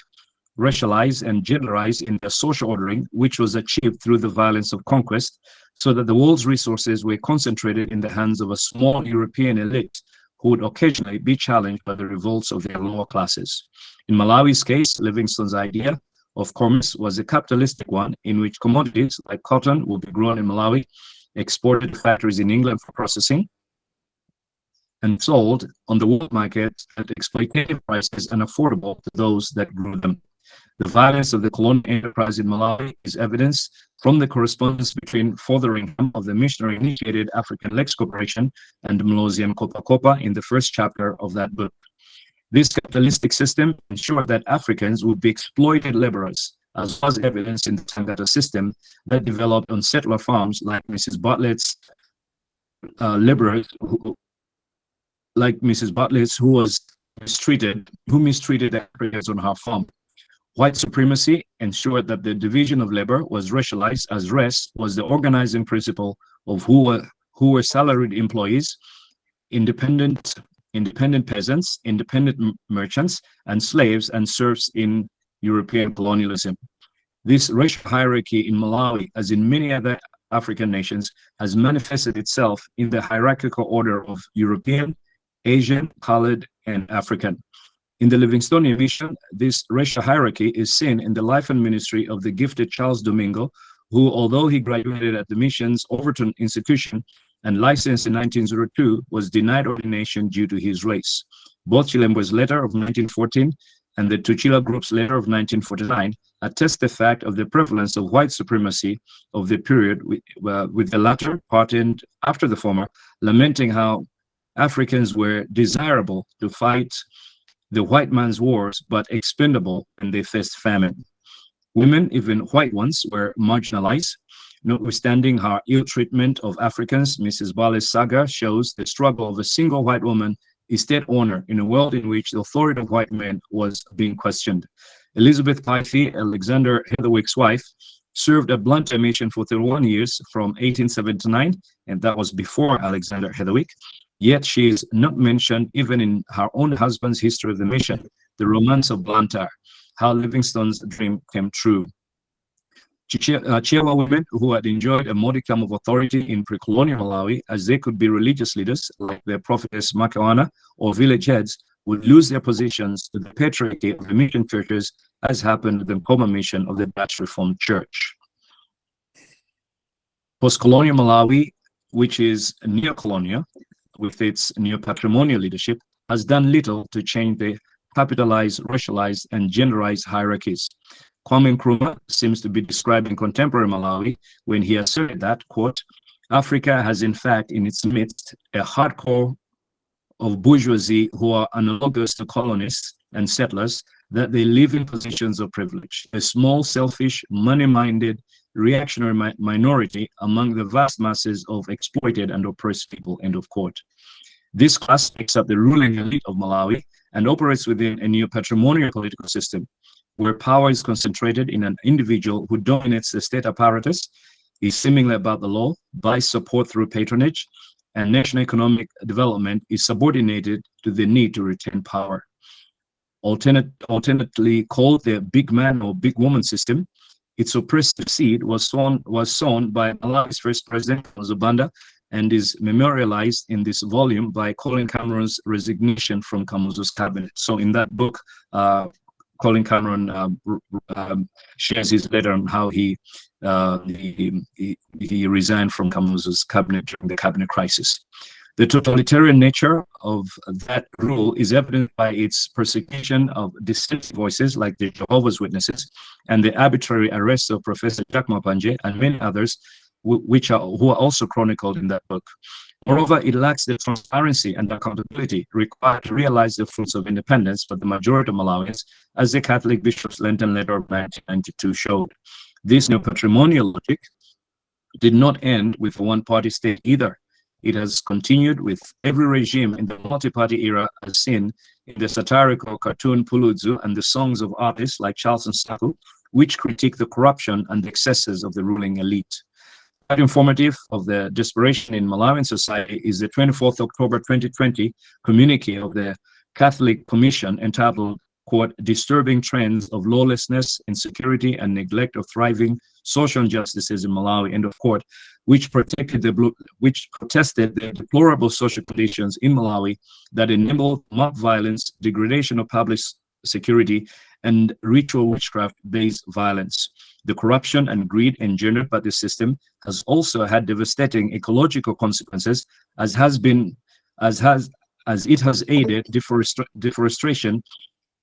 racialized, and genderized in their social ordering, which was achieved through the violence of conquest, so that the world's resources were concentrated in the hands of a small European elite who would occasionally be challenged by the revolts of their lower classes. In Malawi's case, Livingstone's idea of commerce was a capitalistic one in which commodities like cotton would be grown in Malawi, exported to factories in England for processing, and sold on the world market at exploitative prices and affordable to those that grew them. The violence of the colonial enterprise in Malawi is evidence from the correspondence between Fotheringham of the missionary-initiated African Lex Corporation and Mlosian Kopa in the first chapter of that book. This capitalistic system ensured that Africans would be exploited laborers, as was evidence in the Tangata system that developed on settler farms like Mrs. Bartlett's laborers, who mistreated Africans on her farm. White supremacy ensured that the division of labor was racialized, as res was the organizing principle of who were salaried employees, independent peasants, independent merchants, and slaves and serfs in European colonialism. This racial hierarchy in Malawi, as in many other African nations, has manifested itself in the hierarchical order of European, Asian, colored, and African. In the Livingstonian vision, this racial hierarchy is seen in the life and ministry of the gifted Charles Domingo, who, although he graduated at the mission's Overton Institution and licensed in 1902, was denied ordination due to his race. Both Chilembo's letter of 1914 and the Tuchila Group's letter of 1949 attest the fact of the prevalence of white supremacy of the period, with the latter pardoned after the former, lamenting how Africans were desirable to fight the white man's wars, but expendable when they faced famine. Women, even white ones, were marginalized. Notwithstanding her ill treatment of Africans, Mrs. Bale's saga shows the struggle of a single white woman, estate owner, in a world in which the authority of white men was being questioned. Elizabeth Pythie, Alexander Heatherwick's wife, served a Blantyre mission for 31 years from 1879, and that was before Alexander Heatherwick. Yet she is not mentioned even in her own husband's history of the mission, The Romance of Blantyre, how Livingstone's dream came true. Chichewa women who had enjoyed a modicum of authority in pre-colonial Malawi, as they could be religious leaders like their prophetess Makawana or village heads, would lose their positions to the patriarchy of the mission churches, as happened with the Nkoma mission of the Dutch Reformed Church. Post-colonial Malawi, which is neo-colonial, with its neo-patrimonial leadership, has done little to change the capitalized, racialized, and genderized hierarchies. Kwame Nkrumah seems to be describing contemporary Malawi when he asserted that, quote, Africa has in fact in its midst a hardcore of bourgeoisie who are analogous to colonists and settlers that they live in positions of privilege, a small, selfish, money-minded, reactionary minority among the vast masses of exploited and oppressed people, end of quote. This class makes up the ruling elite of Malawi and operates within a neo-patrimonial political system where power is concentrated in an individual who dominates the state apparatus, is seemingly above the law, buys support through patronage, and national economic development is subordinated to the need to retain power. Alternately called the big man or big woman system, its oppressive seed was sown by Malawi's first president, Zomba, and is memorialized in this volume by Colin Cameron's resignation from Kamuzu's cabinet. So in that book, Colin Cameron shares his letter on how he resigned from Kamuzu's cabinet during the cabinet crisis. The totalitarian nature of that rule is evident by its persecution of dissenting voices like the Jehovah's Witnesses and the arbitrary arrests of Professor Jack Mapanje and many others who are also chronicled in that book. Moreover, it lacks the transparency and accountability required to realize the fruits of independence for the majority of Malawians, as the Catholic Bishop's Lenten Letter of 1992 showed. This neo-patrimonial logic did not end with a one-party state either. It has continued with every regime in the multi-party era, as seen in the satirical cartoon Puludzu and the songs of artists like Charles Nsaku, which critique the corruption and the excesses of the ruling elite. Quite informative of the desperation in Malawian society is the 24th October 2020 communique of the Catholic Commission entitled, quote, "Disturbing Trends of Lawlessness, Insecurity, and Neglect of Thriving Social Injustices in Malawi," end of quote, which protested the deplorable social conditions in Malawi that enabled mob violence, degradation of public security, and ritual witchcraft-based violence. The corruption and greed engendered by the system has also had devastating ecological consequences, as it has aided deforestation,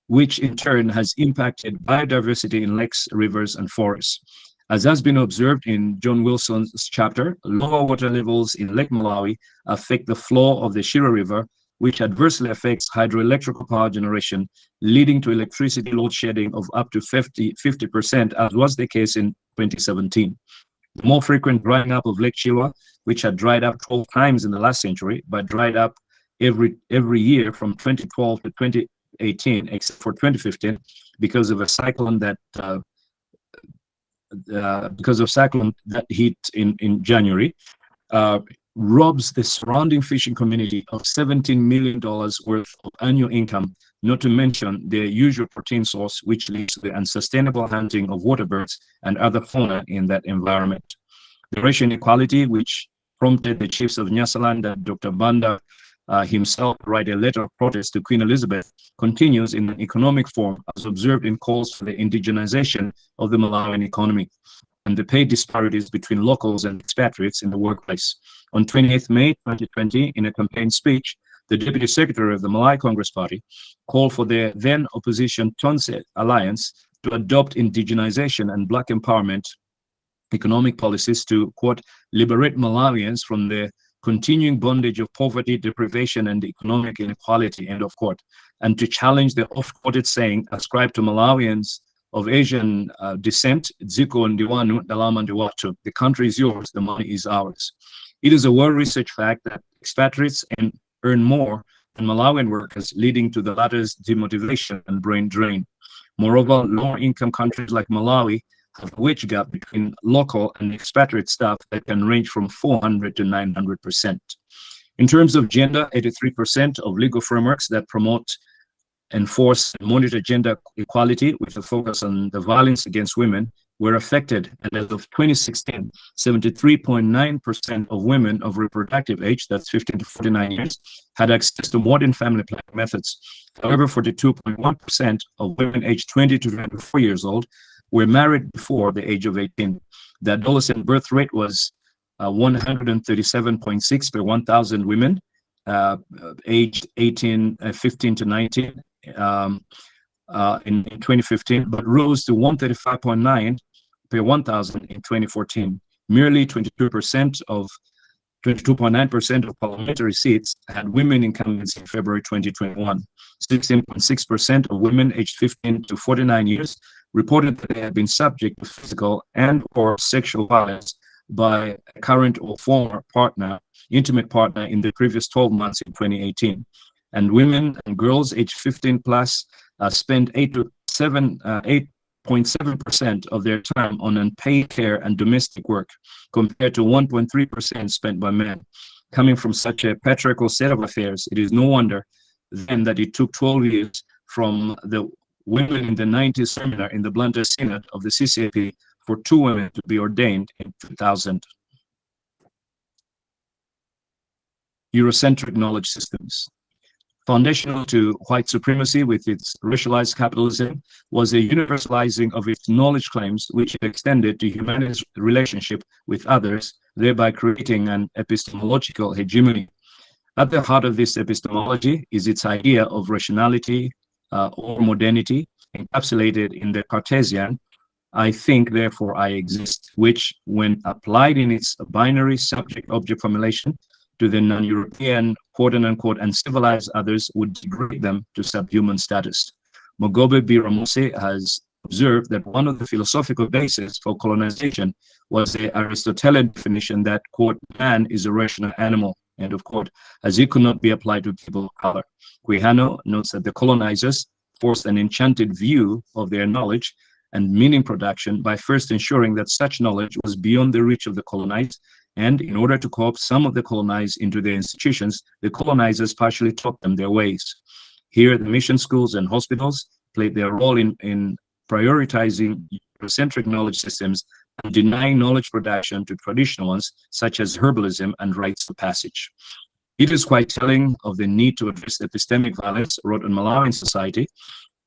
which in turn has impacted biodiversity in lakes, rivers, and forests. As has been observed in John Wilson's chapter, lower water levels in Lake Malawi affect the flow of the Shira River, which adversely affects hydroelectrical power generation, leading to electricity load shedding of up to 50%, as was the case in 2017. The more frequent drying up of Lake Chilwa, which had dried up 12 times in the last century, but dried up every year from 2012 to 2018, except for 2015, because of a cyclone that hit in January, robs the surrounding fishing community of $17 million worth of annual income, not to mention their usual protein source, which leads to the unsustainable hunting of water birds and other fauna in that environment. The racial inequality, which prompted the chiefs of Nyasaland and Dr. Banda himself to write a letter of protest to Queen Elizabeth, continues in an economic form, as observed in calls for the indigenization of the Malawian economy and the pay disparities between locals and expatriates in the workplace. On 28th May 2020, in a campaign speech, the Deputy Secretary of the Malawi Congress Party called for the then opposition Tonse Alliance to adopt indigenization and Black empowerment economic policies to, quote, liberate Malawians from the continuing bondage of poverty, deprivation, and economic inequality, end of quote, and to challenge the oft-quoted saying ascribed to Malawians of Asian descent, Dziko Ndiwanu, Dalama Ndiwatu, the country is yours, the money is ours. It is a well-researched fact that expatriates earn more than Malawian workers, leading to the latter's demotivation and brain drain. Moreover, lower-income countries like Malawi have a wage gap between local and expatriate staff that can range from 400 to 900%. In terms of gender, 83% of legal frameworks that promote, enforce, and monitor gender equality with a focus on the violence against women were affected, and as of 2016, 73.9% of women of reproductive age, that's 15 to 49 years, had access to modern family planning methods. However, 42.1% of women aged 20 to 24 years old were married before the age of 18. The adolescent birth rate was 137.6 per 1,000 women aged 15 to 19 in 2015, but rose to 135.9 per 1,000 in 2014. Merely 22% of 22.9% of parliamentary seats had women incumbents in February 2021. 16.6% of women aged 15 to 49 years reported that they had been subject to physical and/or sexual violence by a current or former partner, intimate partner, in the previous 12 months in 2018. And women and girls aged 15 plus spend 8.7% of their time on unpaid care and domestic work, compared to 1.3% spent by men. Coming from such a patriarchal set of affairs, it is no wonder then that it took 12 years from the women in the 90s seminar in the Blantyre Synod of the CCAP for 2 women to be ordained in 2000. Eurocentric knowledge systems. Foundational to white supremacy with its racialized capitalism was a universalizing of its knowledge claims, which it extended to humanity's relationship with others, thereby creating an epistemological hegemony. At the heart of this epistemology is its idea of rationality or modernity, encapsulated in the Cartesian "I think, therefore I exist," which, when applied in its binary subject-object formulation to the non-European, quote-unquote, uncivilized others, would degrade them to subhuman status. Mogobe B. Ramose has observed that one of the philosophical bases for colonization was the Aristotelian definition that, quote, "man is a rational animal," end of quote, as it could not be applied to people of color. Quijano notes that the colonizers forced an enchanted view of their knowledge and meaning production by first ensuring that such knowledge was beyond the reach of the colonized, and in order to co-opt some of the colonized into their institutions, the colonizers partially taught them their ways. Here, the mission schools and hospitals played their role in prioritizing Eurocentric knowledge systems and denying knowledge production to traditional ones, such as herbalism and rites of passage. It is quite telling of the need to address epistemic violence wrought on Malawian society,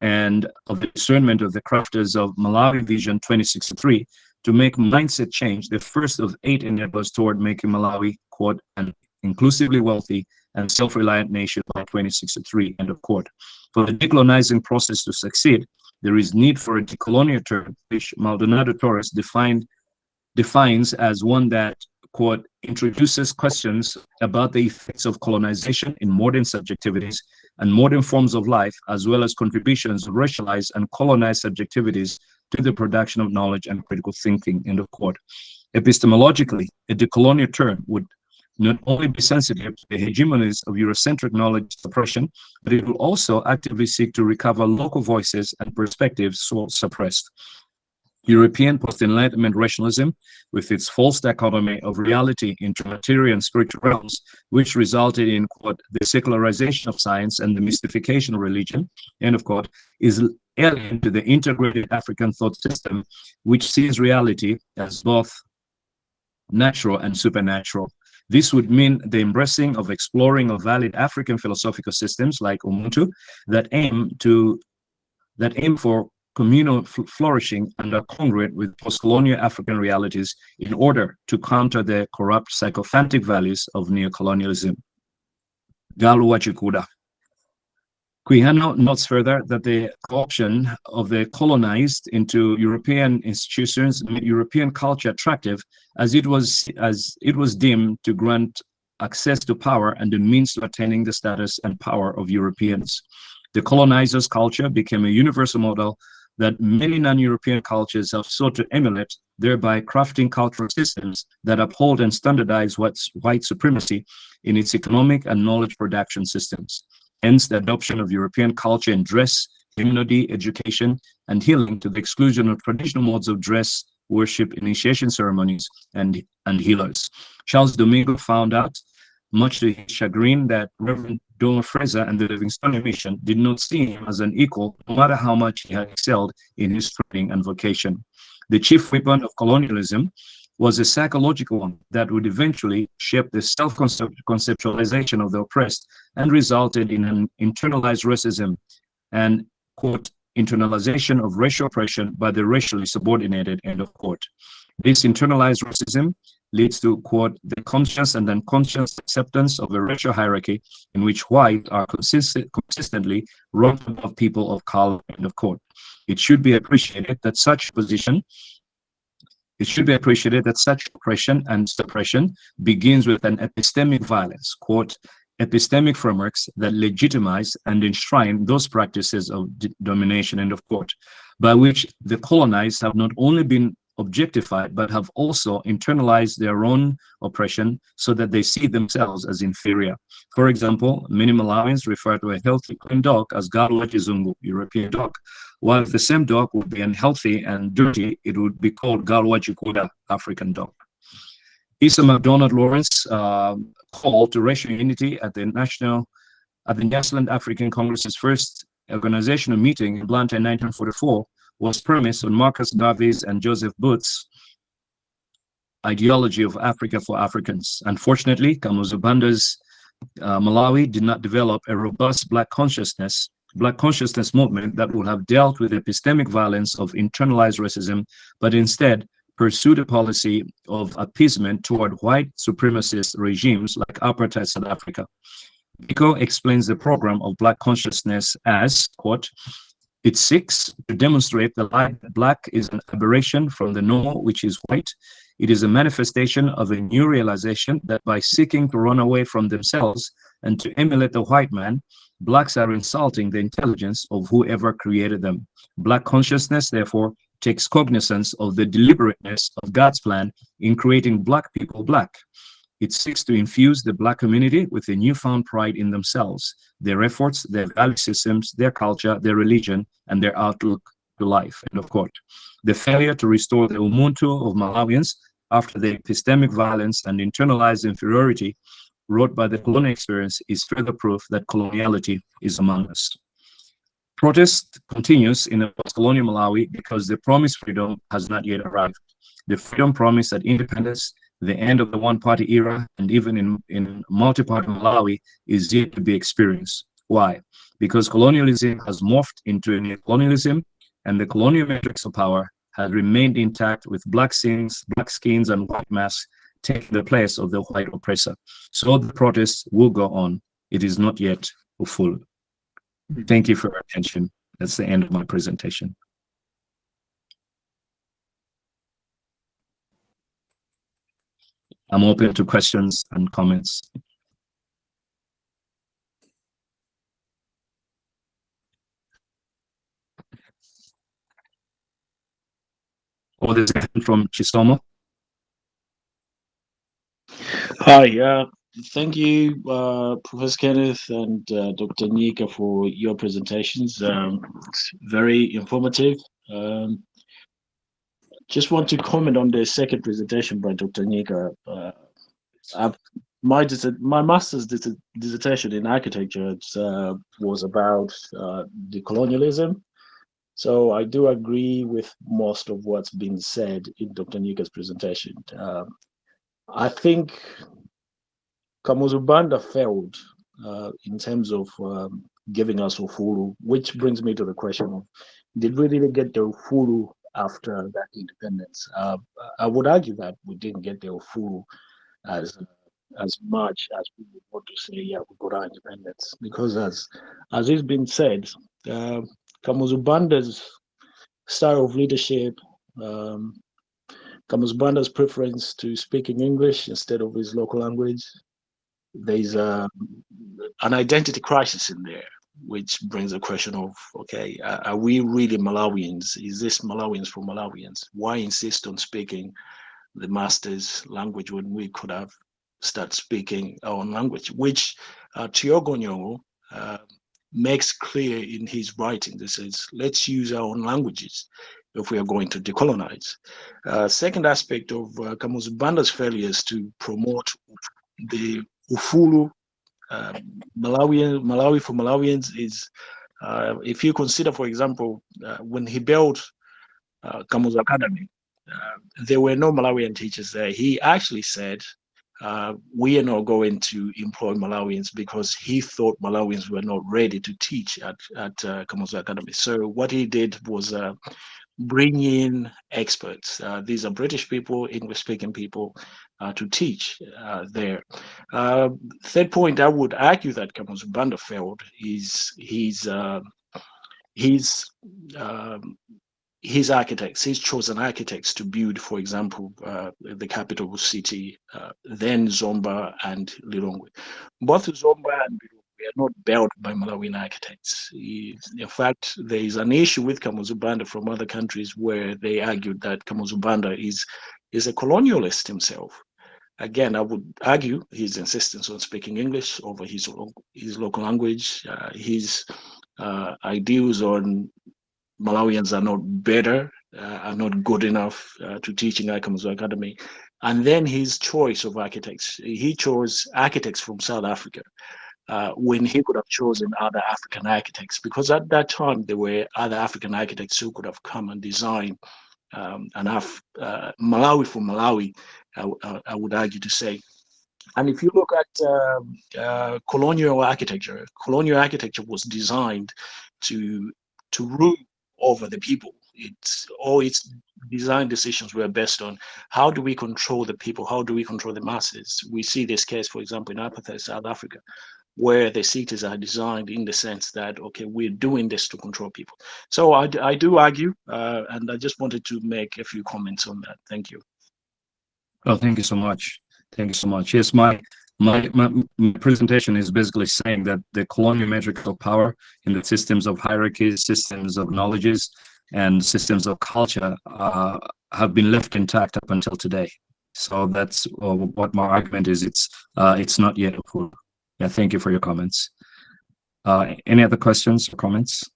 and of the discernment of the crafters of Malawi Vision 2063 to make mindset change the first of 8 enablers toward making Malawi, quote, an inclusively wealthy and self-reliant nation by 2063, end of quote. For the decolonizing process to succeed, there is need for a decolonial term, which Maldonado Torres defines as one that, quote, introduces questions about the effects of colonization in modern subjectivities and modern forms of life, as well as contributions of racialized and colonized subjectivities to the production of knowledge and critical thinking, end of quote. Epistemologically, a decolonial term would not only be sensitive to the hegemonies of Eurocentric knowledge suppression, but it will also actively seek to recover local voices and perspectives so suppressed. European post-Enlightenment rationalism, with its false dichotomy of reality into material and spiritual realms, which resulted in, quote, the secularization of science and the mystification of religion, end of quote, is alien to the integrated African thought system, which sees reality as both natural and supernatural. This would mean the embracing of exploring of valid African philosophical systems like Ubuntu that aim for communal flourishing and are congruent with post-colonial African realities in order to counter the corrupt sycophantic values of neocolonialism. Galu Wachikuda. Quijano notes further that the co-option of the colonized into European institutions made European culture attractive as it was deemed to grant access to power and the means to attaining the status and power of Europeans. The colonizers' culture became a universal model that many non-European cultures have sought to emulate, thereby crafting cultural systems that uphold and standardize white supremacy in its economic and knowledge production systems. Hence, the adoption of European culture in dress, community, education, and healing to the exclusion of traditional modes of dress, worship, initiation ceremonies, and healers. Charles Domingo found out, much to his chagrin, that Reverend Donald Fraser and the Livingstonian Mission did not see him as an equal, no matter how much he had excelled in his training and vocation. The chief weapon of colonialism was a psychological one that would eventually shape the self-conceptualization of the oppressed and resulted in an internalized racism and, quote, internalization of racial oppression by the racially subordinated, end of quote. This internalized racism leads to, quote, the conscious and unconscious acceptance of a racial hierarchy in which white are consistently ranked above people of color, end of quote. It should be appreciated that such position It should be appreciated that such oppression and suppression begins with an epistemic violence, quote, epistemic frameworks that legitimize and enshrine those practices of domination, end of quote, by which the colonized have not only been objectified, but have also internalized their own oppression so that they see themselves as inferior. For example, many Malawians refer to a healthy, clean dog as Galwa Chizungu, European dog, while if the same dog would be unhealthy and dirty, it would be called Galwa Chikuda, African dog. Issa MacDonald Lawrence called to racial unity at the Nyasaland African Congress's first organizational meeting in Blantyre in 1944 was premised on Marcus Garvey's and Joseph Booth's ideology of Africa for Africans. Unfortunately, Kamuzu Banda's Malawi did not develop a robust Black consciousness movement that would have dealt with epistemic violence of internalized racism, but instead pursued a policy of appeasement toward white supremacist regimes like apartheid South Africa. Biko explains the program of Black consciousness as, quote, it seeks to demonstrate the lie that Black is an aberration from the normal, which is white. It is a manifestation of a new realization that by seeking to run away from themselves and to emulate the white man, Blacks are insulting the intelligence of whoever created them. Black consciousness, therefore, takes cognizance of the deliberateness of God's plan in creating Black people Black. It seeks to infuse the Black community with a newfound pride in themselves, their efforts, their value systems, their culture, their religion, and their outlook to life, end of quote. The failure to restore the Ubuntu of Malawians after the epistemic violence and internalized inferiority wrought by the colonial experience is further proof that coloniality is among us. Protest continues in a post-colonial Malawi because the promised freedom has not yet arrived. The freedom promised at independence, the end of the one-party era, and even in multi-party Malawi is yet to be experienced. Why? Because colonialism has morphed into a neocolonialism, and the colonial matrix of power has remained intact with black skins, and white masks taking the place of the white oppressor. So the protests will go on. It is not yet full. Thank you for your attention. That's the end of my presentation. I'm open to questions and comments. Oh, there's a question from Chisomo. Hi, thank you, Professor Kenneth and Dr. Nyika for your presentations. It's very informative. Just want to comment on the second presentation by Dr. Nyika. My master's dissertation in architecture was about decolonialism. So I do agree with most of what's been said in Dr. Nyika's presentation. I think Kamuzu Banda failed in terms of giving us Ufulu, which brings me to the question of, did we really get the Ufulu after that independence? I would argue that we didn't get the Ufulu as much as we would want to say, yeah, we got our independence. Because as it's been said, Kamuzu Banda's style of leadership, Kamuzu Banda's preference to speaking English instead of his local language, there's an identity crisis in there, which brings a question of, okay, are we really Malawians? Is this Malawians for Malawians? Why insist on speaking the master's language when we could have started speaking our own language, which Tiogonyongo makes clear in his writing. This is, let's use our own languages if we are going to decolonize. Second aspect of Kamuzu Banda's failures to promote the Ufulu, Malawi for Malawians is, if you consider, for example, when he built Kamuzu Academy, there were no Malawian teachers there. He actually said, we are not going to employ Malawians because he thought Malawians were not ready to teach at Kamuzu Academy. So what he did was bring in experts. These are British people, English-speaking people, to teach there. Third point, I would argue that Kamuzu Banda failed is his architects, his chosen architects to build, for example, the capital city, then Zomba and Lilongwe. Both Zomba and Lilongwe are not built by Malawian architects. In fact, there is an issue with Kamuzubanda from other countries where they argued that Kamuzubanda is a colonialist himself. Again, I would argue his insistence on speaking English over his local language, his ideals on Malawians are not better, are not good enough to teach in Ikamuzu Academy. And then his choice of architects. He chose architects from South Africa when he could have chosen other African architects, because at that time there were other African architects who could have come and designed Malawi for Malawi, I would argue to say. And if you look at colonial architecture was designed to rule over the people. All its design decisions were based on how do we control the people, how do we control the masses. We see this case, for example, in apartheid South Africa, where the cities are designed in the sense that, okay, we're doing this to control people. So I do argue, and I just wanted to make a few comments on that. Thank you. Well, thank you so much. Thank you so much. Yes, my presentation is basically saying that the colonial metrical power in the systems of hierarchies, systems of knowledges, and systems of culture have been left intact up until today. So that's what my argument is. It's not yet approved. Yeah, thank you for your comments. Any other questions or comments?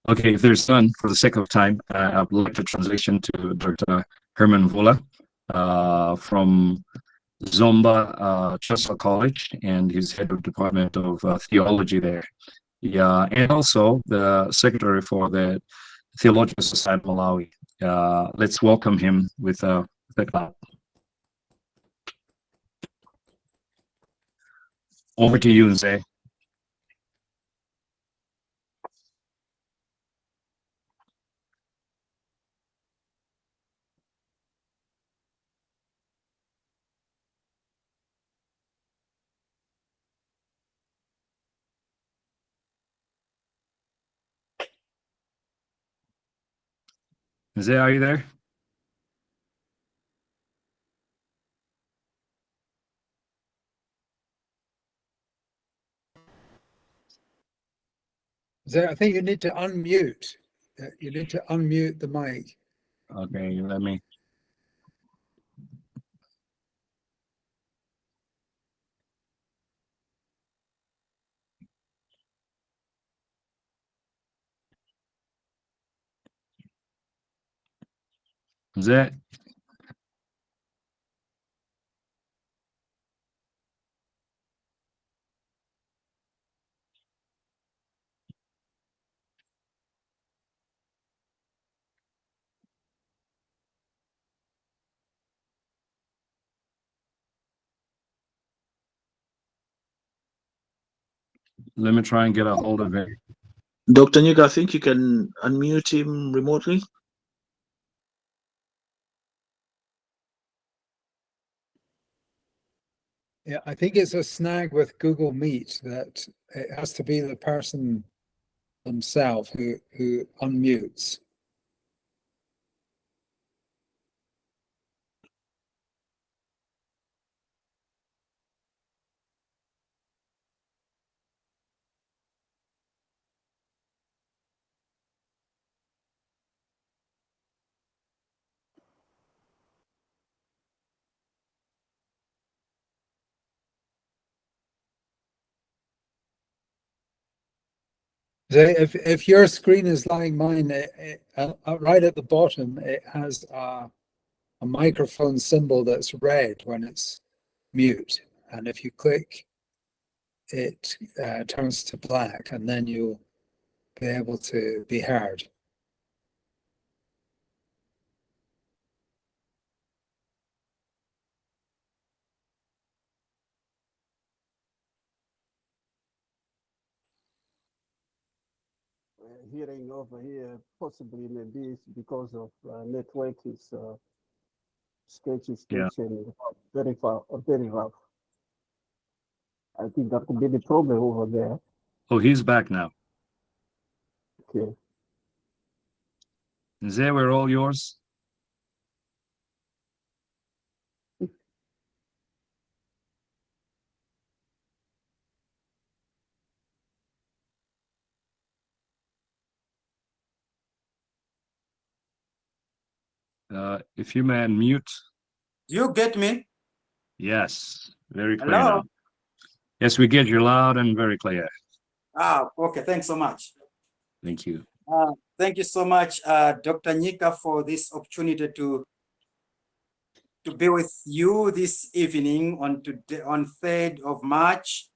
Okay, if there's none, for the sake of time, I would like to transition to Dr. Hermann Mvula from Zomba Chester College, and he's head of department of theology there. Yeah, and also the secretary for the Theological Society of Malawi. Let's welcome him with a clap. Over to you, Mzee. Mzee, are you there? I think you need to unmute. You need to unmute the mic. Okay, let me. Mzee. Let me try and get a hold of him. Dr. Nyika, I think you can unmute him remotely. Yeah, I think it's a snag with Google Meet that it has to be the person themselves who unmutes. If your screen is like mine, right at the bottom, it has a microphone symbol that's red when it's mute. And if you click, it turns to black, and then you'll be able to be heard. Hearing over here, possibly maybe it's because of network is sketchy station. very far or very rough. I think that could be the problem over there. Oh, he's back now. Okay. Mzee, we're all yours. If you may unmute. Do you get me? Yes, very clear Hello? now. Yes, we get you loud and very clear. Okay, thanks so much. Thank you. Thank you so much, Dr. Nyika, for this opportunity to be with you this evening on 3rd of March,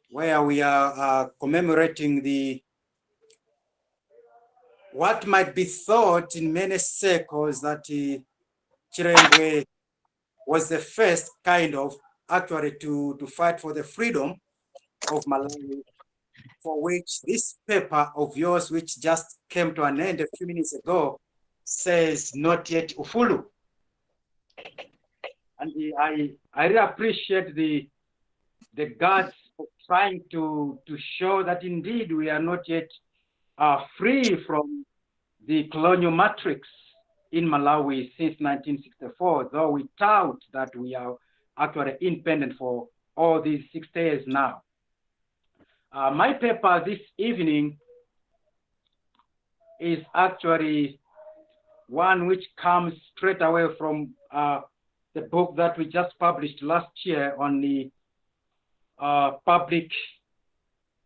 where we are commemorating what might be thought in many circles that Chirengwe was the first kind of actually to fight for the freedom of Malawi, for which this paper of yours, which just came to an end a few minutes ago, says not yet Ufulu. And I really appreciate the guts of trying to show that indeed we are not yet free from the colonial matrix in Malawi since 1964, though we tout that we are actually independent for all these 60 years now. My paper this evening is actually one which comes straight away from the book that we just published last year on the public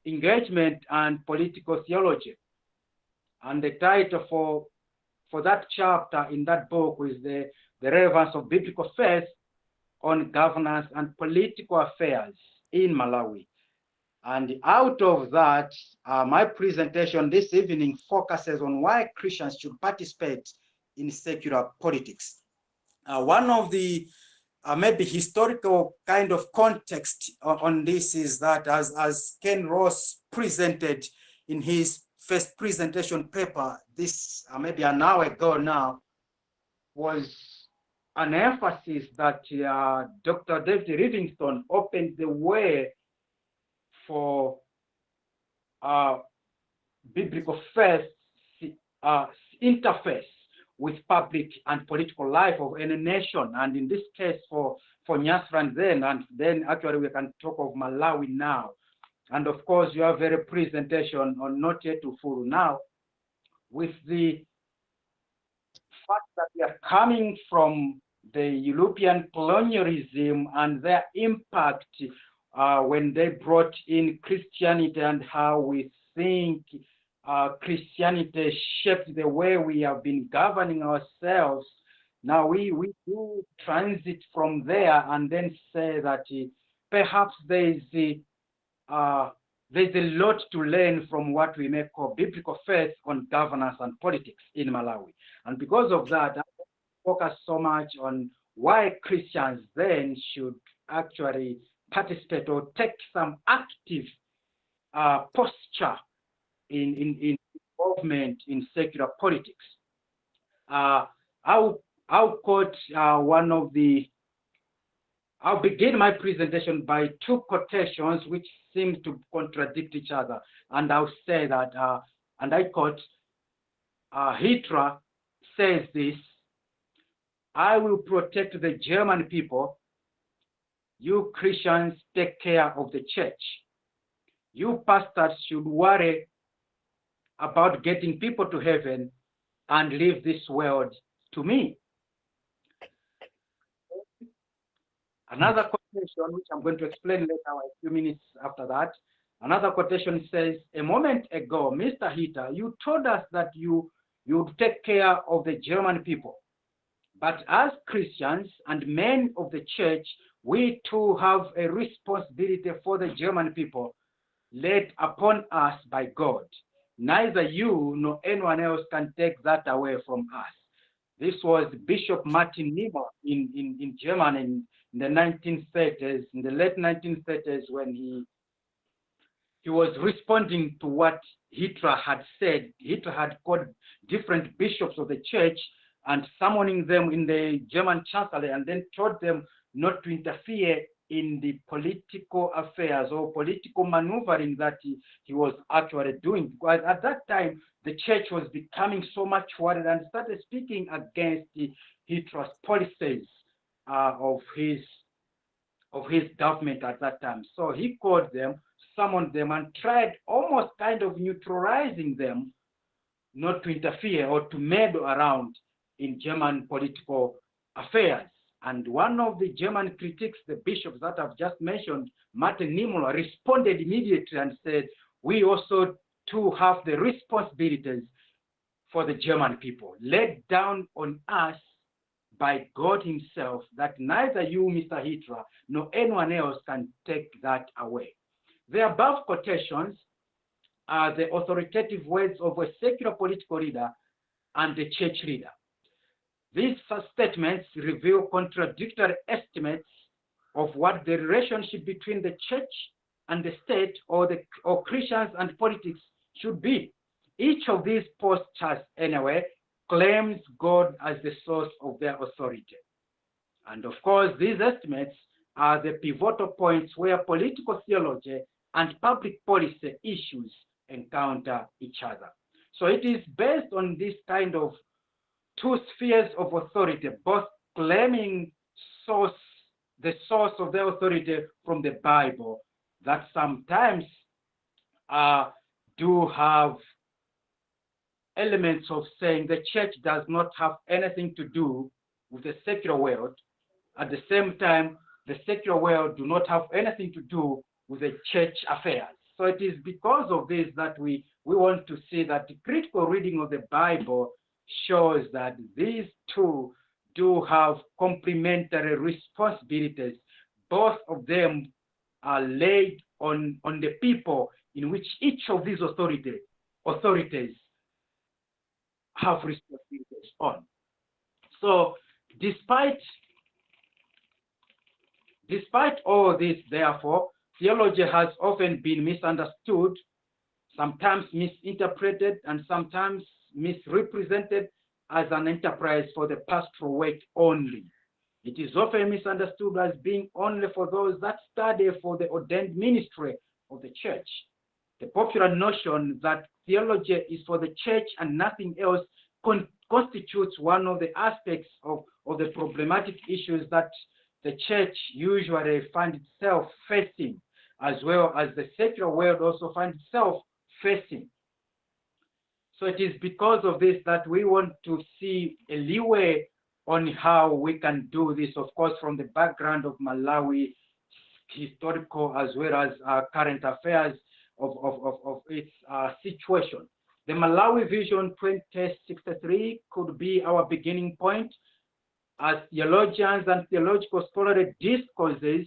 engagement and political theology. And the title for that chapter in that book is the relevance of biblical faith on governance and political affairs in Malawi. And out of that, my presentation this evening focuses on why Christians should participate in secular politics. One of the maybe historical kind of context on this is that as Ken Ross presented in his first presentation paper, this maybe an hour ago now, was an emphasis that Dr. David Livingstone opened the way for biblical faith interface with public and political life of any nation, and in this case for Nyasran then, and then actually we can talk of Malawi now. And of course you have a presentation on not yet Ufulu now, with the fact that we are coming from the European colonialism and their impact when they brought in Christianity and how we think Christianity shaped the way we have been governing ourselves. Now we do transit from there and then say that perhaps there's a lot to learn from what we may call biblical faith on governance and politics in Malawi. And because of that, I focus so much on why Christians then should actually participate or take some active posture in involvement in secular politics. I'll quote I'll begin my presentation by two quotations which seem to contradict each other. And I'll say that, and I quote, Hitler says this: "I will protect the German people. You Christians take care of the church. You pastors should worry about getting people to heaven and leave this world to me." Another quotation, which I'm going to explain later, a few minutes after that. Another quotation says, "A moment ago, Mr. Hitler, you told us that you would take care of the German people. But as Christians and men of the church, we too have a responsibility for the German people laid upon us by God. Neither you nor anyone else can take that away from us." This was Bishop Martin Niebuhr in Germany in the 1930s, in the late 1930s, when he was responding to what Hitler had said. Hitler had called different bishops of the church and summoning them in the German Chancellor, and then told them not to interfere in the political affairs or political maneuvering that he was actually doing. Because at that time, the church was becoming so much worried and started speaking against Hitler's policies of his government at that time. So he called them, summoned them, and tried almost kind of neutralizing them not to interfere or to meddle around in German political affairs. And one of the German critics, the bishops that I've just mentioned, Martin Niemöller, responded immediately and said, we also too have the responsibilities for the German people, laid down on us by God himself, that neither you, Mr. Hitler, nor anyone else can take that away. The above quotations are the authoritative words of a secular political leader and a church leader. These statements reveal contradictory estimates of what the relationship between the church and the state, or Christians and politics, should be. Each of these postures, anyway, claims God as the source of their authority. And of course, these estimates are the pivotal points where political theology and public policy issues encounter each other. So it is based on this kind of two spheres of authority, both claiming the source of their authority from the Bible, that sometimes do have elements of saying the church does not have anything to do with the secular world. At the same time, the secular world do not have anything to do with the church affairs. So it is because of this that we want to see that the critical reading of the Bible shows that these two do have complementary responsibilities. Both of them are laid on the people in which each of these authorities have responsibilities on. So despite all this, therefore, theology has often been misunderstood, sometimes misinterpreted, and sometimes misrepresented as an enterprise for the pastoral work only. It is often misunderstood as being only for those that study for the ordained ministry of the church. The popular notion that theology is for the church and nothing else constitutes one of the aspects of the problematic issues that the church usually finds itself facing, as well as the secular world also finds itself facing. So it is because of this that we want to see a leeway on how we can do this, of course, from the background of Malawi, historical as well as current affairs of its situation. The Malawi Vision 2063 could be our beginning point, as theologians and theological scholarly discourses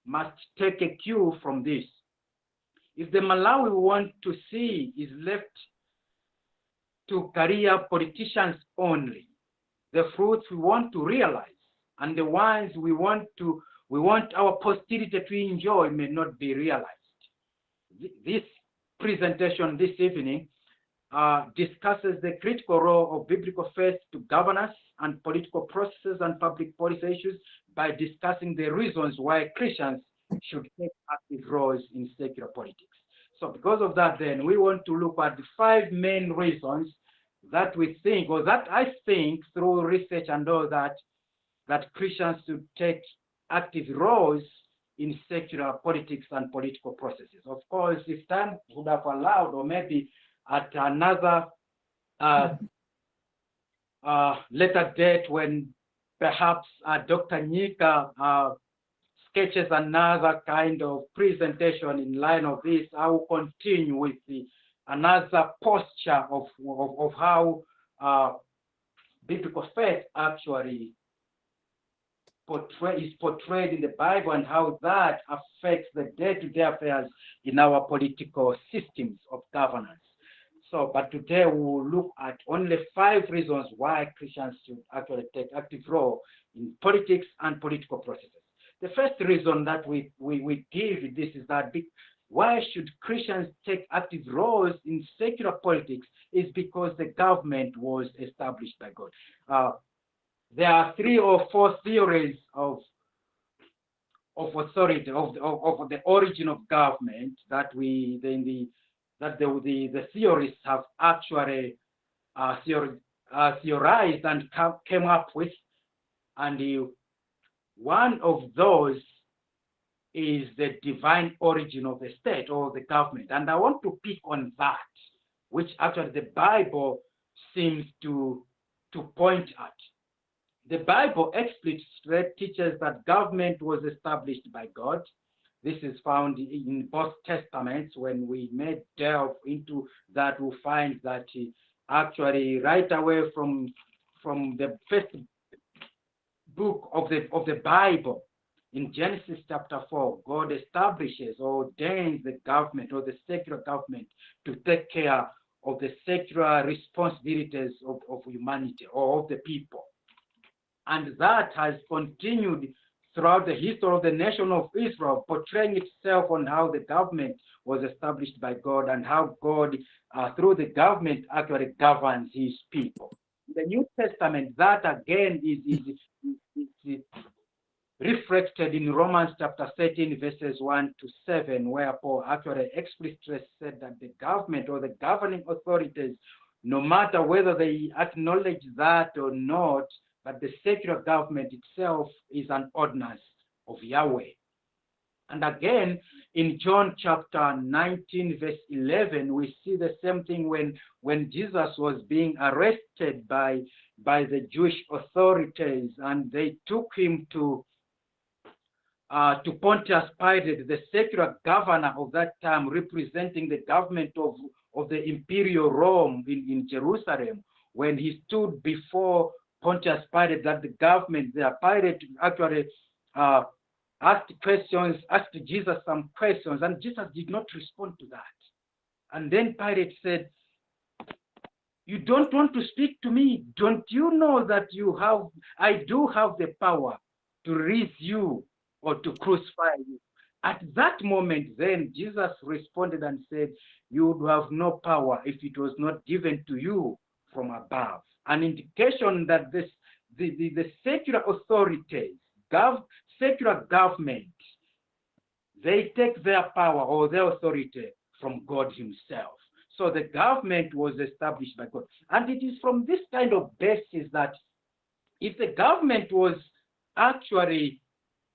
must take a cue from this. If the Malawi we want to see is left to career politicians only, the fruits we want to realize and the ones we want our posterity to enjoy may not be realized. This presentation this evening discusses the critical role of biblical faith to governance and political processes and public policy issues by discussing the reasons why Christians should take active roles in secular politics. So because of that, then, we want to look at the 5 main reasons that we think, or that I think through research and all that, that Christians should take active roles in secular politics and political processes. Of course, if time would have allowed, or maybe at another later date when perhaps Dr. Nyika sketches another kind of presentation in line of this, I will continue with another posture of how biblical faith actually is portrayed in the Bible and how that affects the day-to-day affairs in our political systems of governance. So, but today we will look at only 5 reasons why Christians should actually take active role in politics and political processes. The first reason that we give this is that why should Christians take active roles in secular politics is because the government was established by God. There are 3 or 4 theories of authority, of the origin of government that the theorists have actually theorized and came up with, and one of those is the divine origin of the state or the government. And I want to pick on that, which actually the Bible seems to point at. The Bible explicitly teaches that government was established by God. This is found in both testaments. When we may delve into that, we'll find that actually right away from the first book of the Bible, in Genesis chapter 4, God establishes or ordains the government or the secular government to take care of the secular responsibilities of humanity or of the people. And that has continued throughout the history of the nation of Israel, portraying itself on how the government was established by God and how God, through the government, actually governs his people. In the New Testament, that again is reflected in Romans chapter 13, verses 1 to 7, where Paul actually explicitly said that the government or the governing authorities, no matter whether they acknowledge that or not, but the secular government itself is an ordinance of Yahweh. And again, in John chapter 19, verse 11, we see the same thing when Jesus was being arrested by the Jewish authorities, and they took him to Pontius Pilate, the secular governor of that time, representing the government of the imperial Rome in Jerusalem. When he stood before Pontius Pilate, that the government, the Pilate actually asked Jesus some questions, and Jesus did not respond to that. And then Pilate said, "You don't want to speak to me? Don't you know that I do have the power to release you or to crucify you?" At that moment, then Jesus responded and said, "You would have no power if it was not given to you from above." An indication that the secular authorities, secular government, they take their power or their authority from God himself. So the government was established by God. And it is from this kind of basis that if the government was actually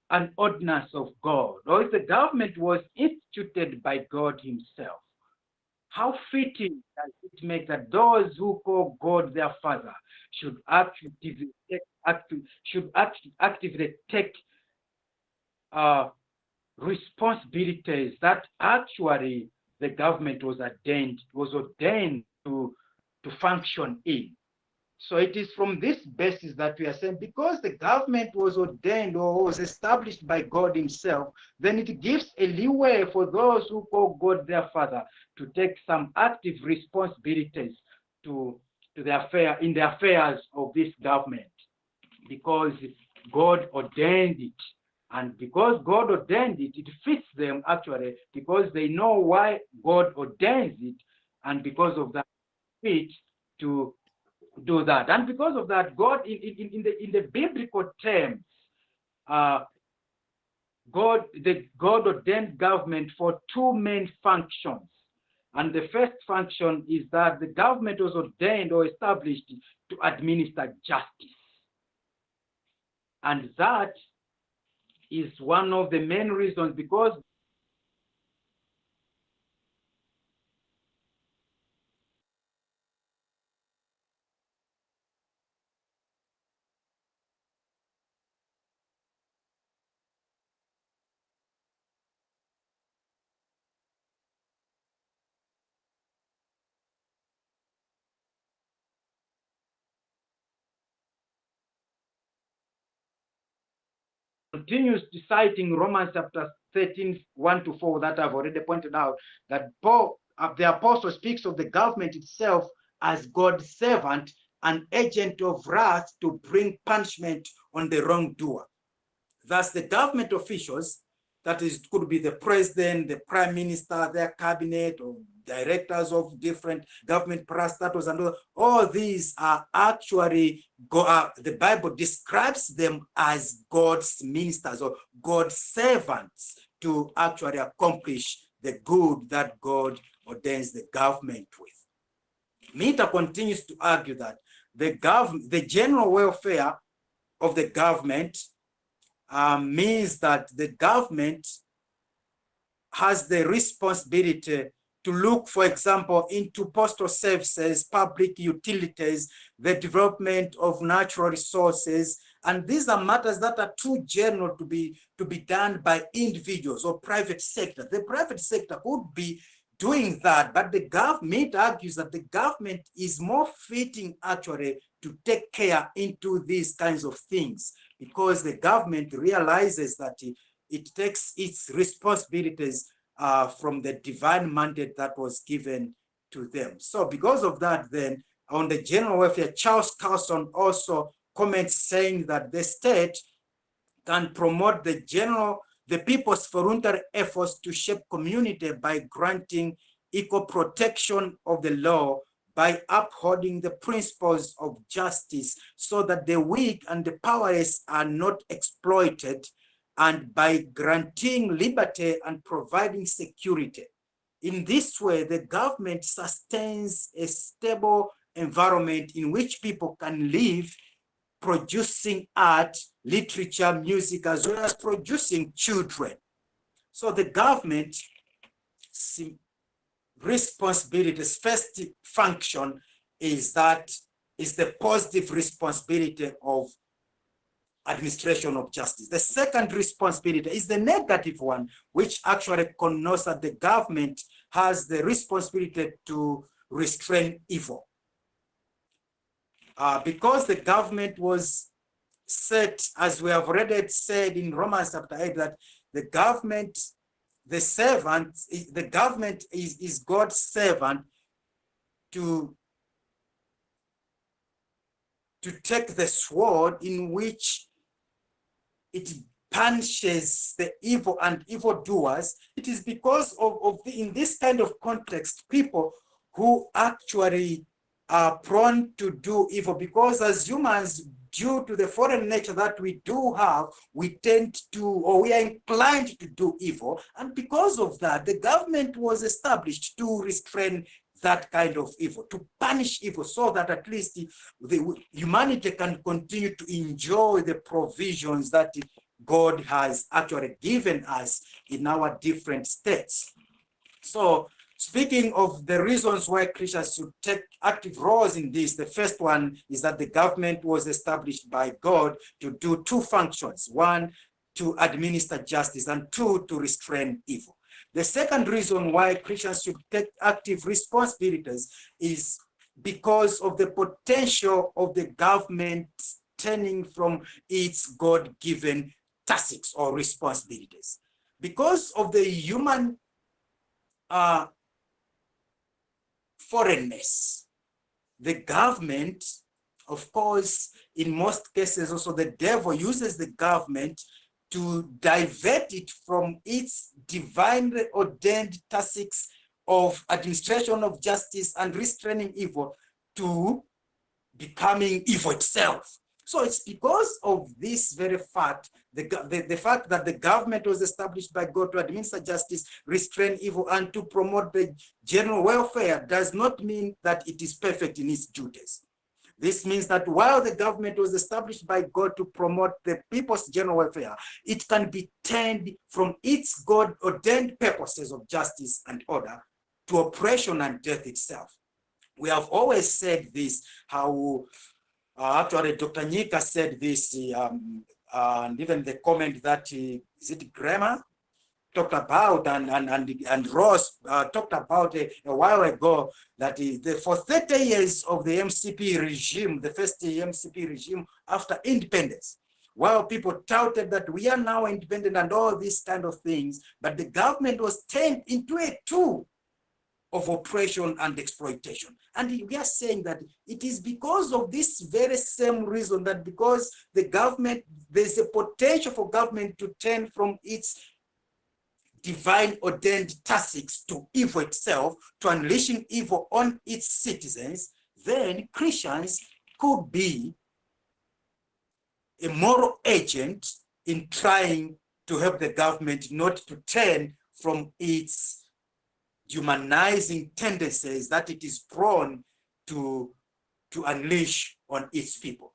an ordinance of God, or if the government was instituted by God himself, how fitting does it make that those who call God their Father should actively take responsibilities that actually the government was ordained to function in. So it is from this basis that we are saying, because the government was ordained or was established by God himself, then it gives a leeway for those who call God their Father to take some active responsibilities in the affairs of this government, because God ordained it. And because God ordained it, it fits them actually, because they know why God ordains it, and because of that fit to do that. And because of that, God, in the biblical terms, God ordained government for 2 main functions. And the first function is that the government was ordained or established to administer justice. And that is one of the main reasons, because continues citing Romans chapter 13, 1 to 4, that I've already pointed out, that Paul, the apostle, speaks of the government itself as God's servant, an agent of wrath to bring punishment on the wrongdoer. Thus, the government officials that is, it could be the president, the prime minister, their cabinet, or directors of different government parastatals, and all these are actually, the Bible describes them as God's ministers or God's servants to actually accomplish the good that God ordains the government with. Mita continues to argue that the general welfare of the government means that the government has the responsibility to look, for example, into postal services, public utilities, the development of natural resources, and these are matters that are too general to be done by individuals or private sector. The private sector could be doing that, but the government argues that the government is more fitting actually to take care into these kinds of things, because the government realizes that it takes its responsibilities from the divine mandate that was given to them. So because of that, then on the general welfare, Charles Carlson also comments saying that the state can promote the people's voluntary efforts to shape community by granting equal protection of the law, by upholding the principles of justice so that the weak and the powerless are not exploited, and by granting liberty and providing security. In this way, the government sustains a stable environment in which people can live, producing art, literature, music, as well as producing children. So the government's responsibilities, first function is the positive responsibility of administration of justice. The second responsibility is the negative one, which actually connotes that the government has the responsibility to restrain evil. Because the government was set, as we have already said in Romans chapter 8, that the government, the government is God's servant to take the sword in which it punishes the evil and evildoers. It is because in this kind of context, people who actually are prone to do evil, because as humans, due to the fallen nature that we do have, we tend to, or we are inclined to do evil. And because of that, the government was established to restrain that kind of evil, to punish evil, so that at least humanity can continue to enjoy the provisions that God has actually given us in our different states. So speaking of the reasons why Christians should take active roles in this, the first one is that the government was established by God to do two functions: one, to administer justice, and two, to restrain evil. The second reason why Christians should take active responsibilities is because of the potential of the government turning from its God-given tasks or responsibilities. Because of the human foreignness, the government, of course, in most cases also the devil uses the government to divert it from its divinely ordained tasks of administration of justice and restraining evil to becoming evil itself. So it's because of this very fact, the fact that the government was established by God to administer justice, restrain evil, and to promote the general welfare does not mean that it is perfect in its duties. This means that while the government was established by God to promote the people's general welfare, it can be turned from its God-ordained purposes of justice and order to oppression and death itself. We have always said this, how actually Dr. Nyika said this, and even the comment that, is it Grammar? Talked about, and Ross talked about a while ago, that for 30 years of the MCP regime, the first MCP regime after independence, while people touted that we are now independent and all these kind of things, but the government was turned into a tool of oppression and exploitation. And we are saying that it is because of this very same reason, that because the government, there's a potential for government to turn from its divine ordained tactics to evil itself, to unleashing evil on its citizens, then Christians could be a moral agent in trying to help the government not to turn from its humanizing tendencies that it is prone to unleash on its people.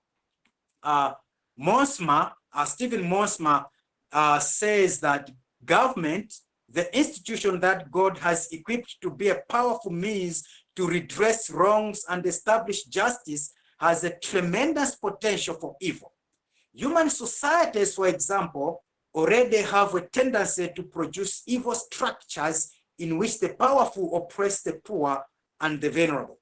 Stephen Mosma says that government, the institution that God has equipped to be a powerful means to redress wrongs and establish justice, has a tremendous potential for evil. Human societies, for example, already have a tendency to produce evil structures in which the powerful oppress the poor and the vulnerable.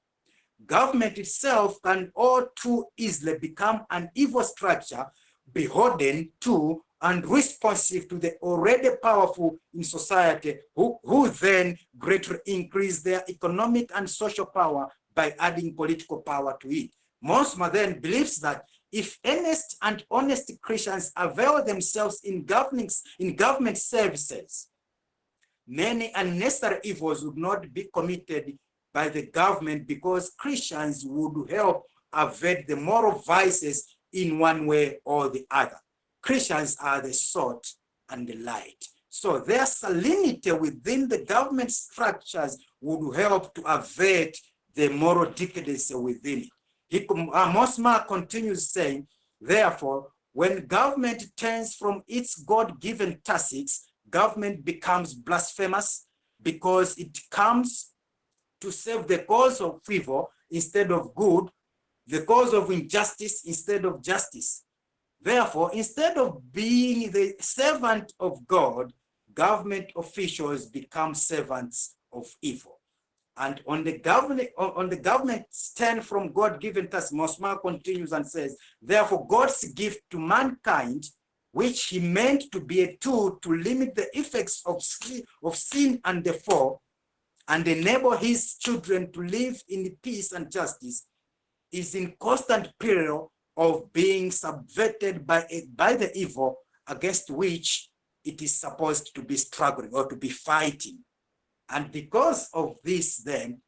Government itself can all too easily become an evil structure, beholden to and responsive to the already powerful in society, who then greatly increase their economic and social power by adding political power to it. Mosma then believes that if earnest and honest Christians avail themselves in government services, many unnecessary evils would not be committed by the government, because Christians would help avoid the moral vices in one way or the other. Christians are the salt and the light. So their salinity within the government structures would help to avoid the moral decadence within it. Mosma continues saying, therefore, when government turns from its God-given tactics, government becomes blasphemous, because it comes to save the cause of evil instead of good, the cause of injustice instead of justice. Therefore, instead of being the servant of God, government officials become servants of evil. And on the government's turn from God-given task, Mosma continues and says, therefore, God's gift to mankind, which he meant to be a tool to limit the effects of sin and the fall, and enable his children to live in peace and justice, is in constant peril of being subverted by the evil against which it is supposed to be struggling or to be fighting. And because of this, then,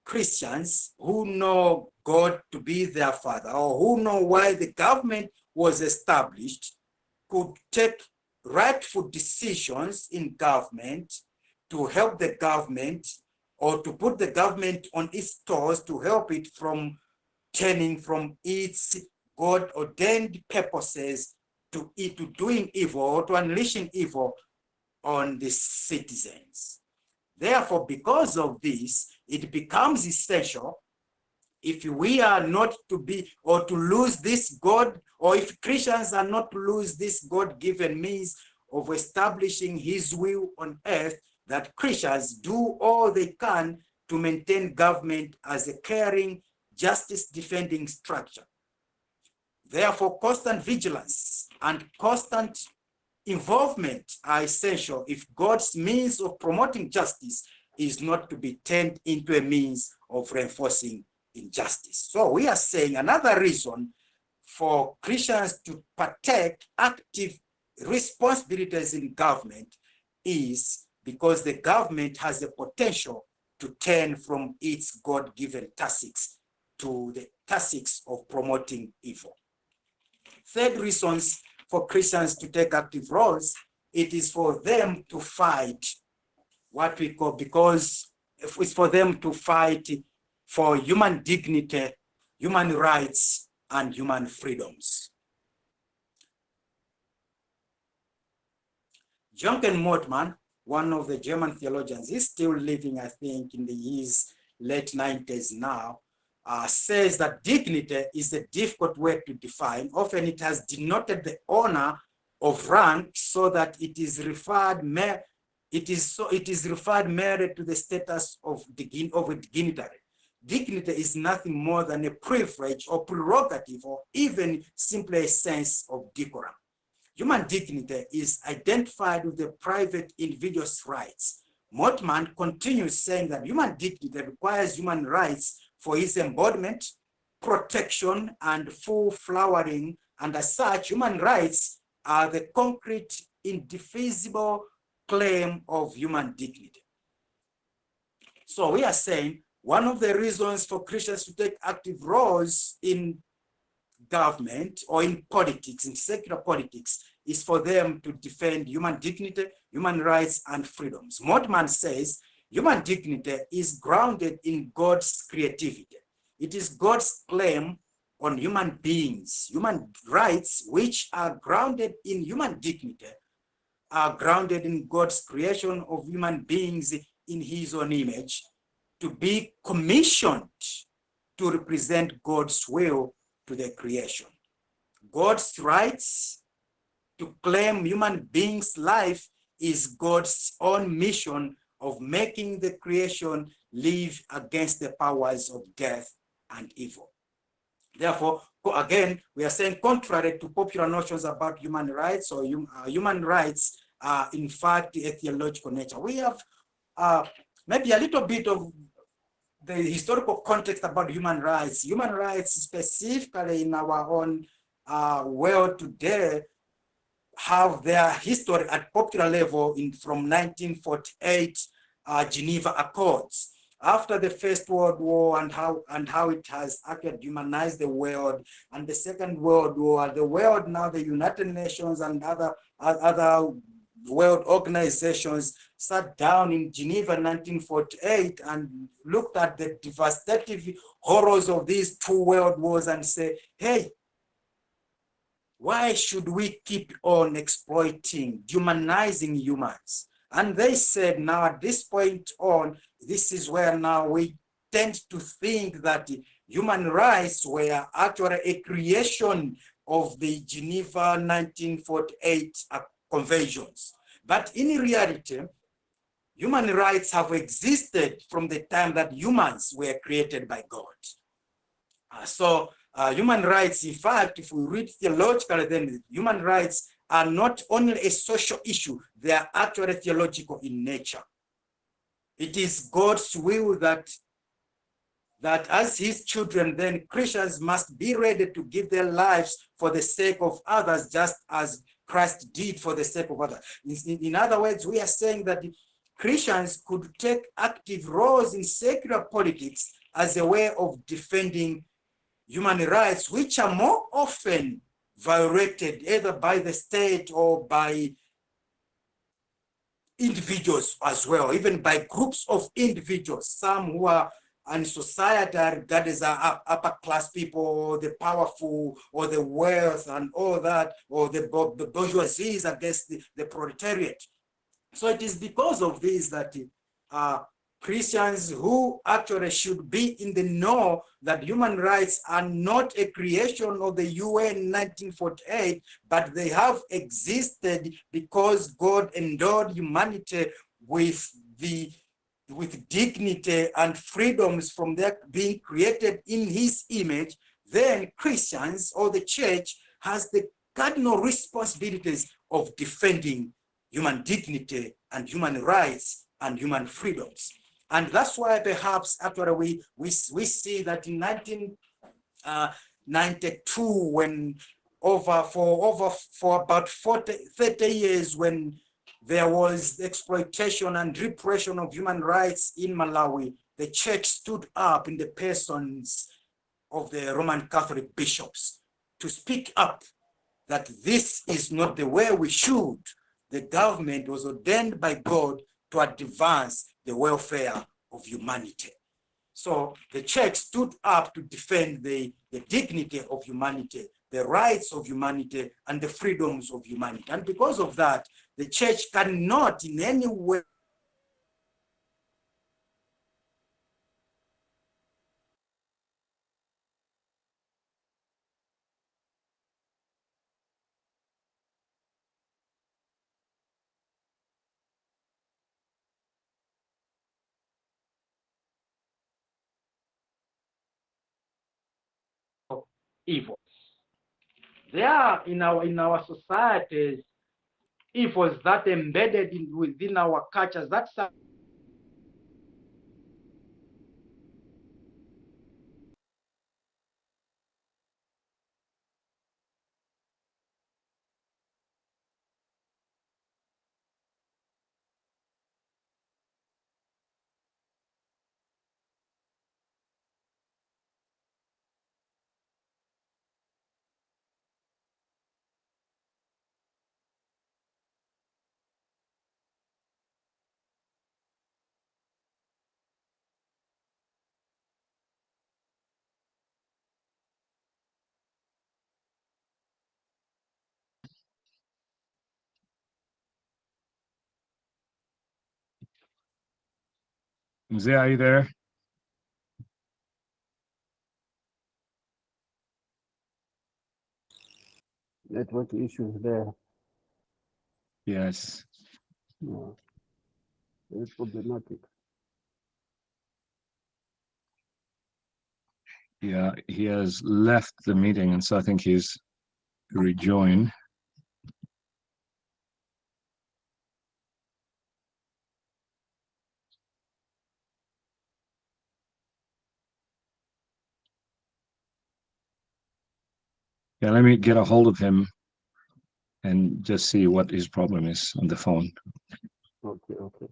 Christians who know God to be their father, or who know why the government was established, could take rightful decisions in government to help the government, or to put the government on its toes to help it from turning from its God-ordained purposes to doing evil, or to unleashing evil on the citizens. Therefore, because of this, it becomes essential, if we are not to be, or to lose this God, or if Christians are not to lose this God-given means of establishing his will on earth, that Christians do all they can to maintain government as a caring, justice-defending structure. Therefore, constant vigilance and constant involvement are essential if God's means of promoting justice is not to be turned into a means of reinforcing injustice. So we are saying another reason for Christians to partake active responsibilities in government is because the government has the potential to turn from its God-given tactics to the tactics of promoting evil. Third reasons for Christians to take active roles, it is for them to fight what we call, because it's for them to fight for human dignity, human rights, and human freedoms. Jürgen Moltmann, one of the German theologians, is still living, I think, in his late 90s now, says that dignity is a difficult word to define. Often it has denoted the honor of rank, so that it is referred merely to the status of a dignitary. Dignity is nothing more than a privilege or prerogative, or even simply a sense of decorum. Human dignity is identified with the private individual's rights. Moltmann continues saying that human dignity requires human rights for its embodiment, protection, and full flowering, and as such, human rights are the concrete indefeasible claim of human dignity. So we are saying one of the reasons for Christians to take active roles in government or in politics, in secular politics, is for them to defend human dignity, human rights, and freedoms. Mortman says human dignity is grounded in God's creativity. It is God's claim on human beings. Human rights, which are grounded in human dignity, are grounded in God's creation of human beings in his own image, to be commissioned to represent God's will to the creation. God's rights to claim human beings' life is God's own mission of making the creation live against the powers of death and evil. Therefore, again, we are saying contrary to popular notions about human rights, or human rights are in fact a theological nature. We have maybe a little bit of the historical context about human rights. Human rights, specifically in our own world today, have their history at popular level from 1948 Geneva Accords. After the First World War and how it has actually humanized the world, and the Second World War, the world now, the United Nations and other world organizations sat down in Geneva in 1948 and looked at the devastating horrors of these two world wars and say, hey, why should we keep on exploiting, dehumanizing humans? And they said, now at this point on, this is where now we tend to think that human rights were actually a creation of the Geneva 1948 conventions. But in reality, human rights have existed from the time that humans were created by God. Human rights, in fact, if we read theologically, then human rights are not only a social issue, they are actually theological in nature. It is God's will that as his children, then Christians must be ready to give their lives for the sake of others, just as Christ did for the sake of others. In other words, we are saying that Christians could take active roles in secular politics as a way of defending human rights, which are more often violated either by the state or by individuals as well, even by groups of individuals. Some who are in society are regarded as upper class people, or the powerful, or the wealth and all that, or the bourgeoisie against the proletariat. So it is because of this that Christians who actually should be in the know that human rights are not a creation of the UN 1948, but they have existed because God endowed humanity with dignity and freedoms from their being created in his image. Then Christians or the church has the cardinal responsibilities of defending human dignity and human rights and human freedoms. And that's why perhaps actually we see that in 1992, when for about 30 years, when there was exploitation and repression of human rights in Malawi, the church stood up in the persons of the Roman Catholic bishops to speak up that this is not the way we should. The government was ordained by God to advance the welfare of humanity. So the church stood up to defend the dignity of humanity, the rights of humanity, and the freedoms of humanity. And because of that, the church cannot in any way evils. There are in our societies evils that embedded within our cultures that Mzee, are you there? Network issues there. Yes. Yeah. Very problematic. Yeah, he has left the meeting, and so I think he's rejoined. Yeah, let me get a hold of him and just see what his problem is on the phone. Okay, okay.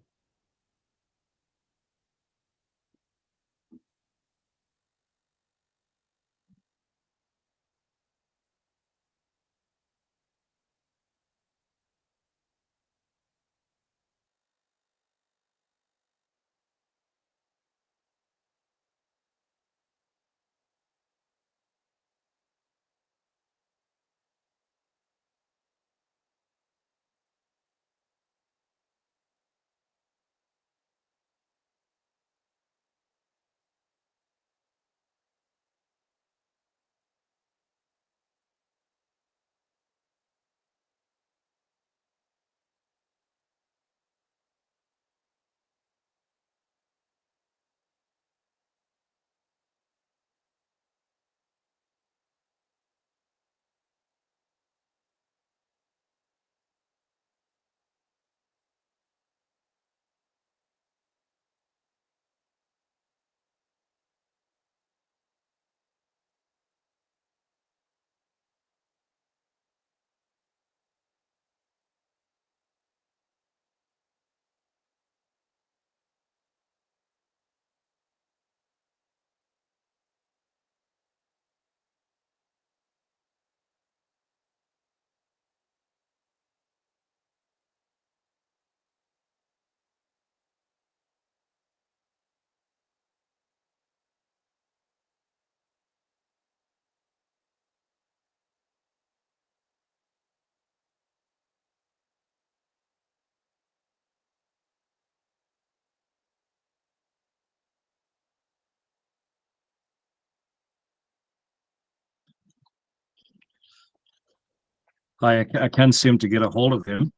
I can't seem to get a hold of him,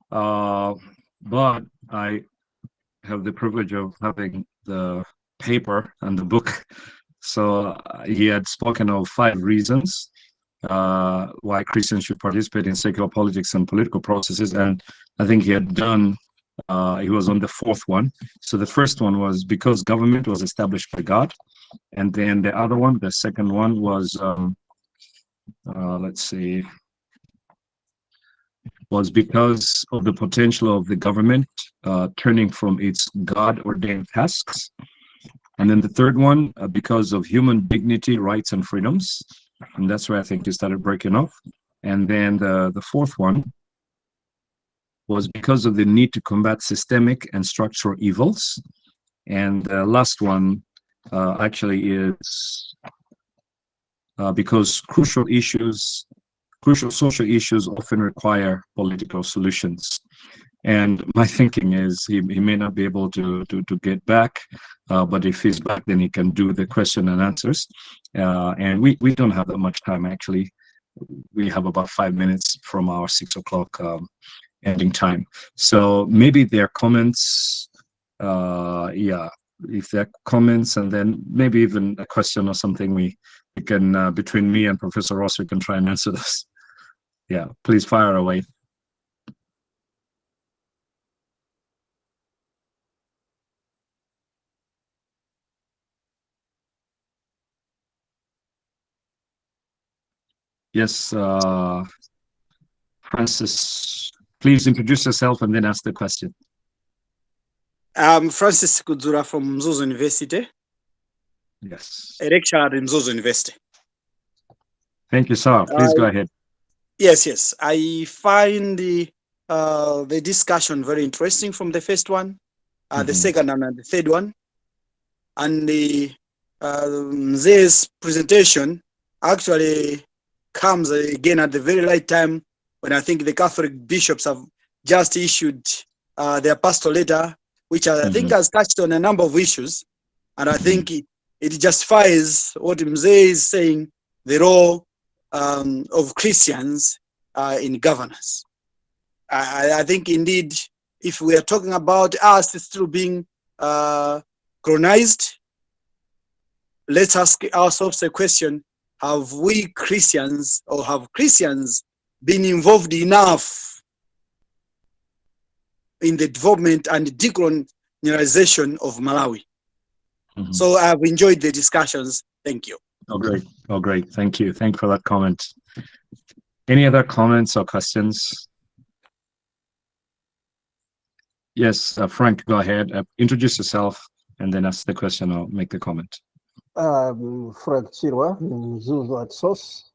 but I have the privilege of having the paper and the book. So he had spoken of 5 reasons why Christians should participate in secular politics and political processes, and I think he had done. He was on the 4th one. So the first one was because government was established by God, and then the other one, the second one was let's see, was because of the potential of the government turning from its God-ordained tasks. And then the third one, because of human dignity, rights, and freedoms. And that's where I think you started breaking off. And then the fourth one was because of the need to combat systemic and structural evils. And the last one actually is because crucial social issues often require political solutions. And my thinking is he may not be able to get back, but if he's back, then he can do the question and answers. And we don't have that much time, actually. We have about 5 minutes from our 6 o'clock ending time. So maybe their comments, yeah, if there are comments, and then maybe even a question or something, we can, between me and Professor Ross, we can try and answer this. Yeah, please fire away. Yes, Francis, please introduce yourself and then ask the question. I'm Francis Kudzura from Mzuzu University, Yes. a lecturer in Mzuzu University. Thank you, sir. Please go ahead. Yes. I find the discussion very interesting from the first one, the second and the third one. And the Mzee's presentation actually comes again at the very right time when I think the Catholic bishops have just issued their pastoral letter, which I think has touched on a number of issues. And I think it justifies what Mzee is saying, the role of Christians in governance. I think indeed, if we are talking about us still being colonized, let's ask ourselves a question: have we Christians, or have Christians been involved enough in the development and decolonization of Malawi? So I've enjoyed the discussions. Thank you. Oh, great. Oh, great. Thank you. Thank you for that comment. Any other comments or questions? Yes, Frank, go ahead. Introduce yourself and then ask the question or make the comment. Frank Chirwa, Zuzu at Source.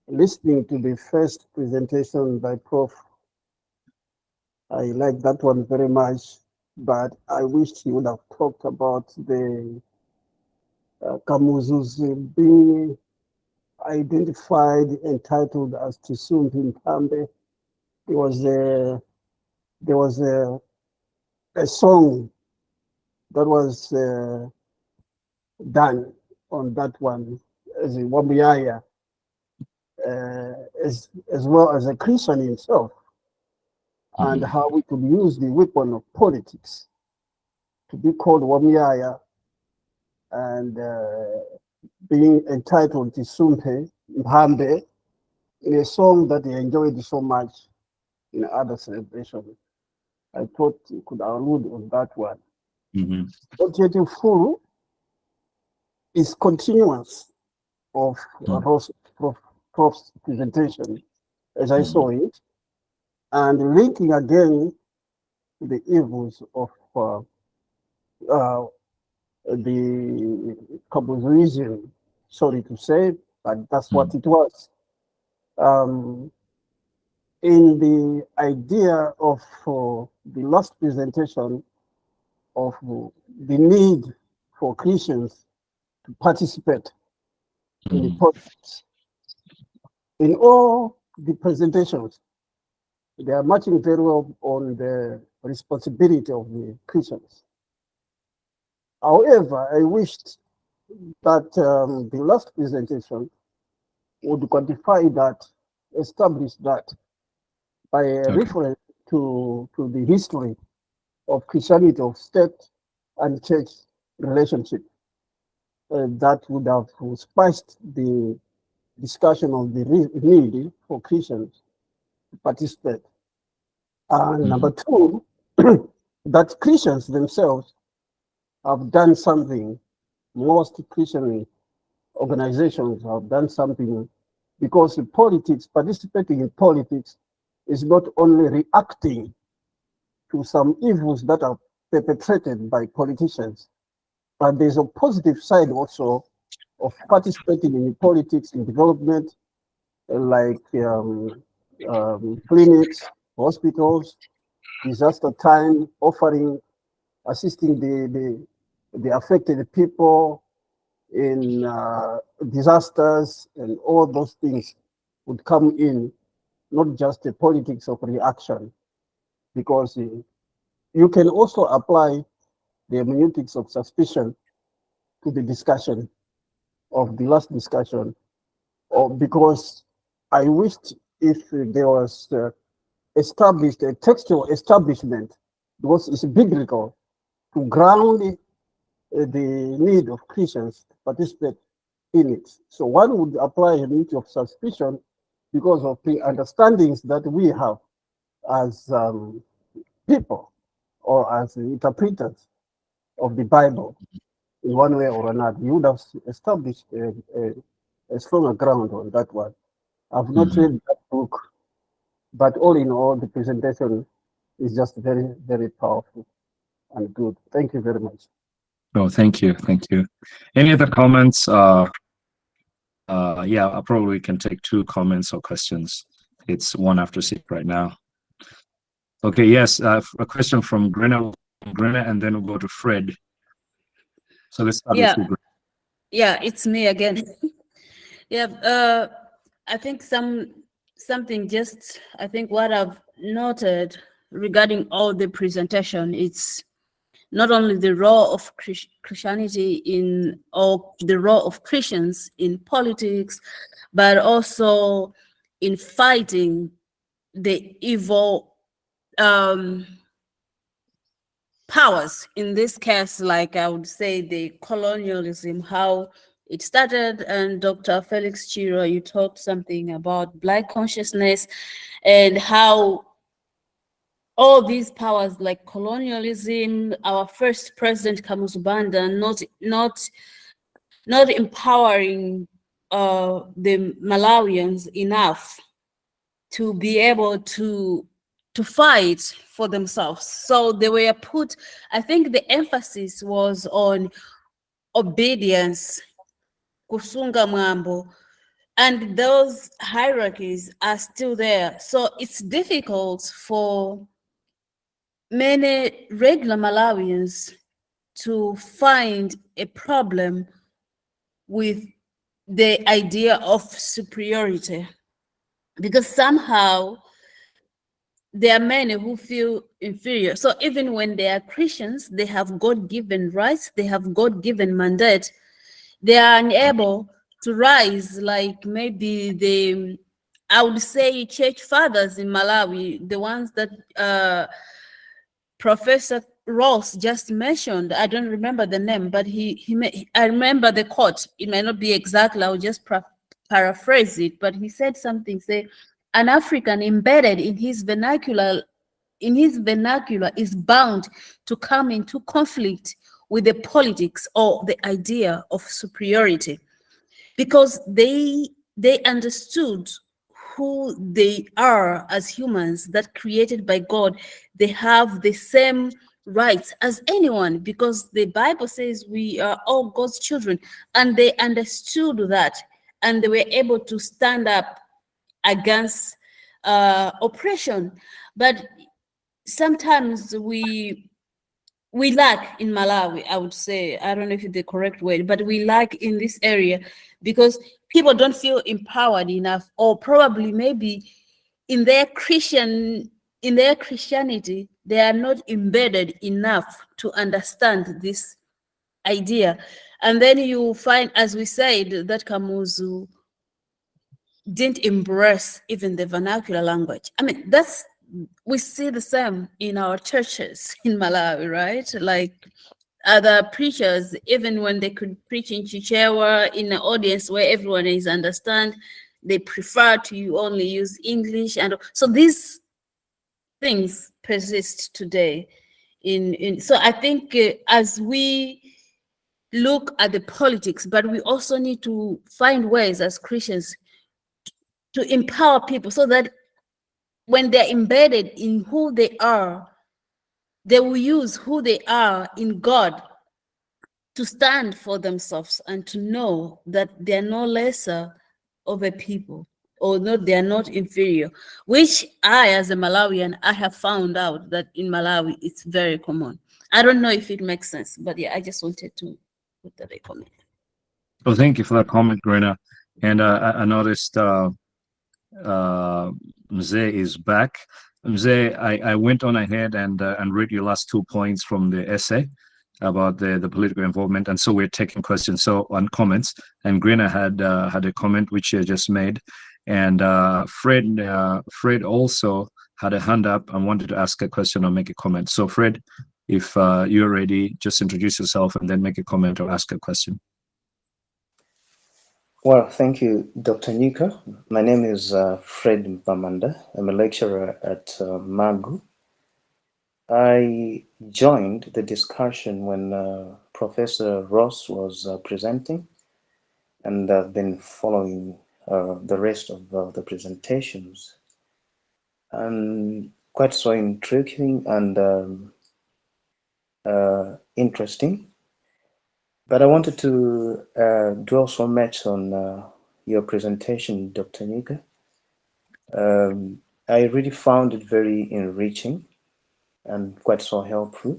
Listening to the first presentation by Prof, I like that one very much, but I wish he would have talked about the Kamuzus being identified, entitled as Tisumbi Mpambe. There was a song that was done on that one as a Wambiaya, as well as a Christian himself, and how we could use the weapon of politics to be called Wamiaya and being entitled to Sumpe Mhambe in a song that he enjoyed so much in other celebrations. I thought you could allude on that one. Ufulu is continuance of Prof's presentation, as I saw it, and linking again the evils of the Kabuzuism, sorry to say, but that's what it was. In the idea of the last presentation of the need for Christians to participate in the politics, in all the presentations, they are matching very well on the responsibility of the Christians. However, I wished that the last presentation would quantify that, establish that by reference to the history of Christianity, of state and church relationship. That would have spiced the discussion of the need for Christians to participate. And number two, that Christians themselves have done something. Most Christian organizations have done something, because politics, participating in politics, is not only reacting to some evils that are perpetrated by politicians, but there's a positive side also of participating in politics, in development, like clinics, hospitals, disaster time, offering, assisting the affected people in disasters, and all those things would come in, not just the politics of reaction, because you can also apply the hermeneutics of suspicion to the discussion of the last discussion, or because I wished if there was established a textual establishment, because it's biblical, to ground the need of Christians to participate in it. So one would apply a hermeneutic of suspicion because of the understandings that we have as people, or as interpreters of the Bible in one way or another. You would have established a stronger ground on that one. I've not read that book, but all in all, the presentation is just very, very powerful and good. Thank you very much. Oh, thank you. Thank you. Any other comments? Yeah, probably we can take 2 comments or questions. It's 1 after 6 right now. Okay, yes, a question from Grena, and then we'll go to Fred. So let's start with you. Yeah, it's me again. I think something just, I think what I've noted regarding all the presentation. It's not only the role of Christianity in, or the role of Christians in politics, but also in fighting the evil powers. In this case, like I would say, the colonialism, how it started. And Dr. Felix Chiro, you talked something about Black consciousness and how all these powers like colonialism, our first president Kamuzubanda, not empowering the Malawians enough to be able to fight for themselves. So they were put, I think the emphasis was on obedience, kusunga mwambo, and those hierarchies are still there. So it's difficult for many regular Malawians to find a problem with the idea of superiority, because somehow there are many who feel inferior. So even when they are Christians, they have God-given rights, they have God-given mandate, they are unable to rise like maybe the, I would say, church fathers in Malawi, the ones that Professor Ross just mentioned. I don't remember the name, but I remember the quote. It may not be exactly, I'll just paraphrase it, but he said something, say, an African embedded in his vernacular is bound to come into conflict with the politics or the idea of superiority, because they understood who they are as humans that created by God. They have the same rights as anyone, because the Bible says we are all God's children, and they understood that, and they were able to stand up against oppression. But sometimes we lack in Malawi, I would say, I don't know if it's the correct word, but we lack in this area because people don't feel empowered enough, or probably maybe in their Christianity, they are not embedded enough to understand this idea. And then you find, as we said, that Kamuzu didn't embrace even the vernacular language. I mean, we see the same in our churches in Malawi, right? Like other preachers, even when they could preach in Chichewa in an audience where everyone is understand, they prefer to only use English. And so these things persist today. So I think as we look at the politics, but we also need to find ways as Christians to empower people so that when they're embedded in who they are, they will use who they are in God to stand for themselves and to know that they're no lesser of a people, or not, they're not inferior, which I, as a Malawian, I have found out that in Malawi, it's very common. I don't know if it makes sense, but yeah, I just wanted to put that a comment. Well, thank you for that comment, Grena. And I noticed Mzee is back. Mzee, I went on ahead and read your last 2 points from the essay about the political involvement, and so we're taking questions on comments. And Grena had a comment which you just made, and Fred also had a hand up and wanted to ask a question or make a comment. So Fred, if you're ready, just introduce yourself and then make a comment or ask a question. Well, thank you, Dr. Nyika. My name is Fred Mpamanda. I'm a lecturer at Magu. I joined the discussion when Professor Ross was presenting, and I've been following the rest of the presentations. Quite so intriguing and interesting. But I wanted to dwell so much on your presentation, Dr. Nyika. I really found it very enriching and quite so helpful.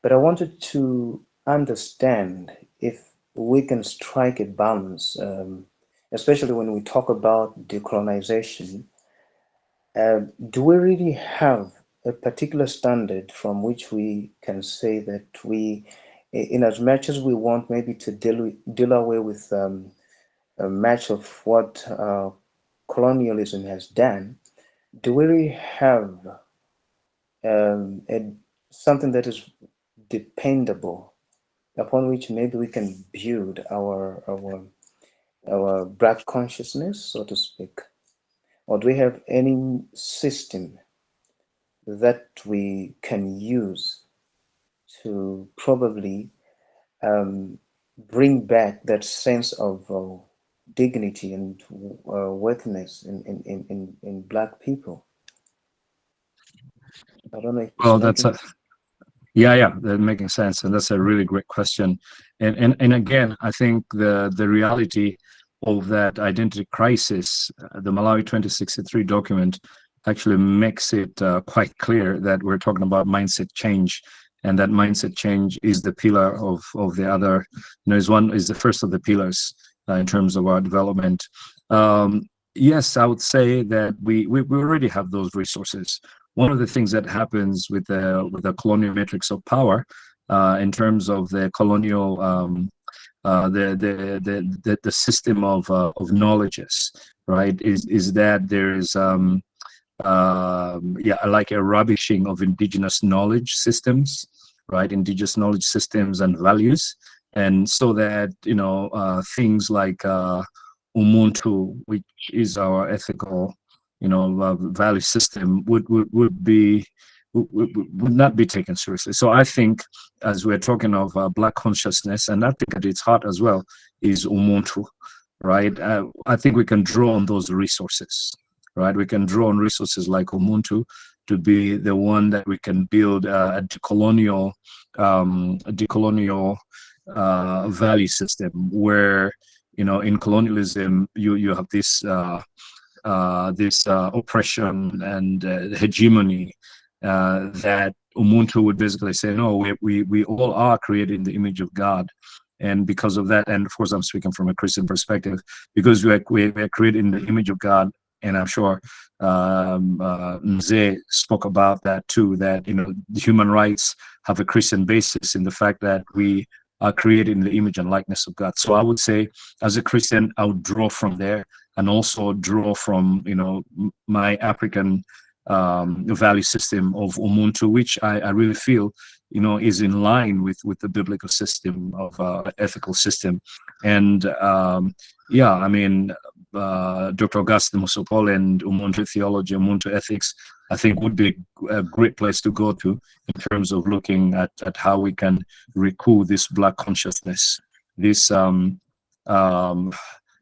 But I wanted to understand if we can strike a balance, especially when we talk about decolonization. Do we really have a particular standard from which we can say that we, in as much as we want maybe to deal away with a match of what colonialism has done, do we really have something that is dependable upon which maybe we can build our black consciousness, so to speak? Or do we have any system that we can use to probably bring back that sense of dignity and worthiness in black people? I don't know if it's Well, that's making yeah, that's making sense, and that's a really great question. And again, I think the reality of that identity crisis, the Malawi 2063 document, actually makes it quite clear that we're talking about mindset change, and that mindset change is the pillar of the other, is the first of the pillars in terms of our development. Yes, I would say that we already have those resources. One of the things that happens with the colonial matrix of power, in terms of the colonial, the system of knowledges, right, is that there is like a rubbishing of indigenous knowledge systems, right, indigenous knowledge systems and values, and so that things like Ubuntu, which is our ethical value system, would not be taken seriously. So I think, as we're talking of Black consciousness, and I think at its heart as well is Ubuntu, right? I think we can draw on those resources, right? We can draw on resources like Ubuntu to be the one that we can build a decolonial value system where, in colonialism, you have this oppression and hegemony that Ubuntu would basically say, no, we all are created in the image of God. And because of that, and of course I'm speaking from a Christian perspective, because we are created in the image of God, and I'm sure Mzee spoke about that too, that human rights have a Christian basis in the fact that we are created in the image and likeness of God. So I would say, as a Christian, I would draw from there, and also draw from my African value system of Ubuntu, which I really feel is in line with the biblical system of ethical system. And Dr. Augustine Musopole and Ubuntu theology, Ubuntu ethics, I think would be a great place to go to in terms of looking at how we can recall this Black consciousness, this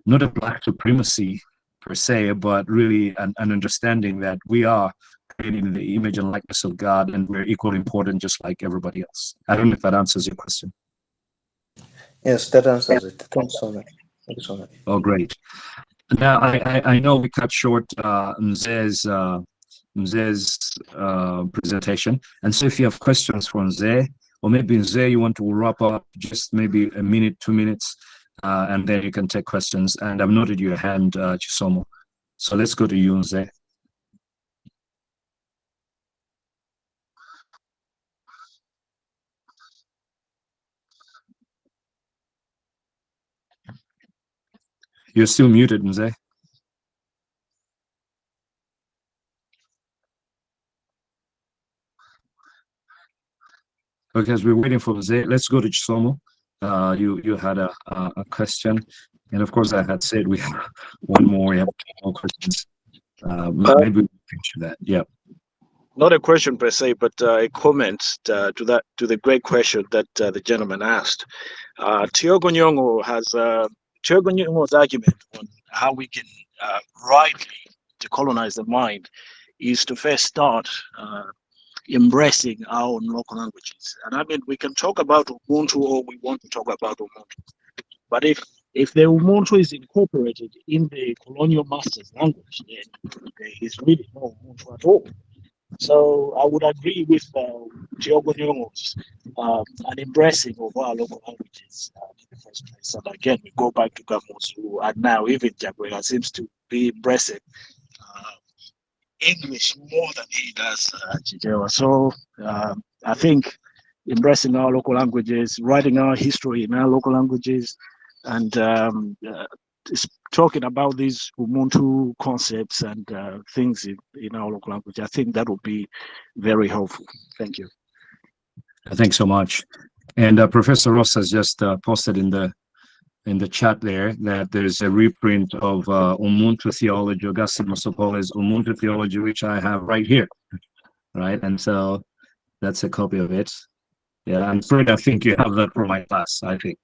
not a Black supremacy per se, but really an understanding that we are created in the image and likeness of God, and we're equally important just like everybody else. I don't know if that answers your question. Yes, that answers it. Thanks so much. Thank you so much. Oh, great. Now, I know we cut short Mzee's presentation, and so if you have questions for Mzee, or maybe Mzee, you want to wrap up just maybe a minute, 2 minutes, and then you can take questions. And I've noted your hand, Chisomo. So let's go to you, Mzee. You're still muted, Mzee. Okay, as we're waiting for Mzee, let's go to Chisomo. You had a question, and of course I had said we have one more. We have 2 more questions. Maybe we can finish that. Yeah. Not a question per se, but a comment to the great question that the gentleman asked. Tiogo Nyong'o's argument on how we can rightly decolonize the mind is to first start embracing our own local languages. And I mean, we can talk about Ubuntu or we want to talk about Ubuntu, but if the Ubuntu is incorporated in the colonial master's language, then there is really no Ubuntu at all. So I would agree with Tiogo Nyong'o's an embracing of our local languages in the first place. And again, we go back to Gamuzu, and now even Jaguar seems to be embracing English more than he does Chichewa. So I think embracing our local languages, writing our history in our local languages, and talking about these Ubuntu concepts and things in our local language, I think that would be very helpful. Thank you. Thanks so much. And Professor Ross has just posted in the chat there that there's a reprint of Ubuntu Theology, Augustine Mosopola's Ubuntu Theology, which I have right here, right? And so that's a copy of it. Yeah, and Fred, I think you have that from my class, I think,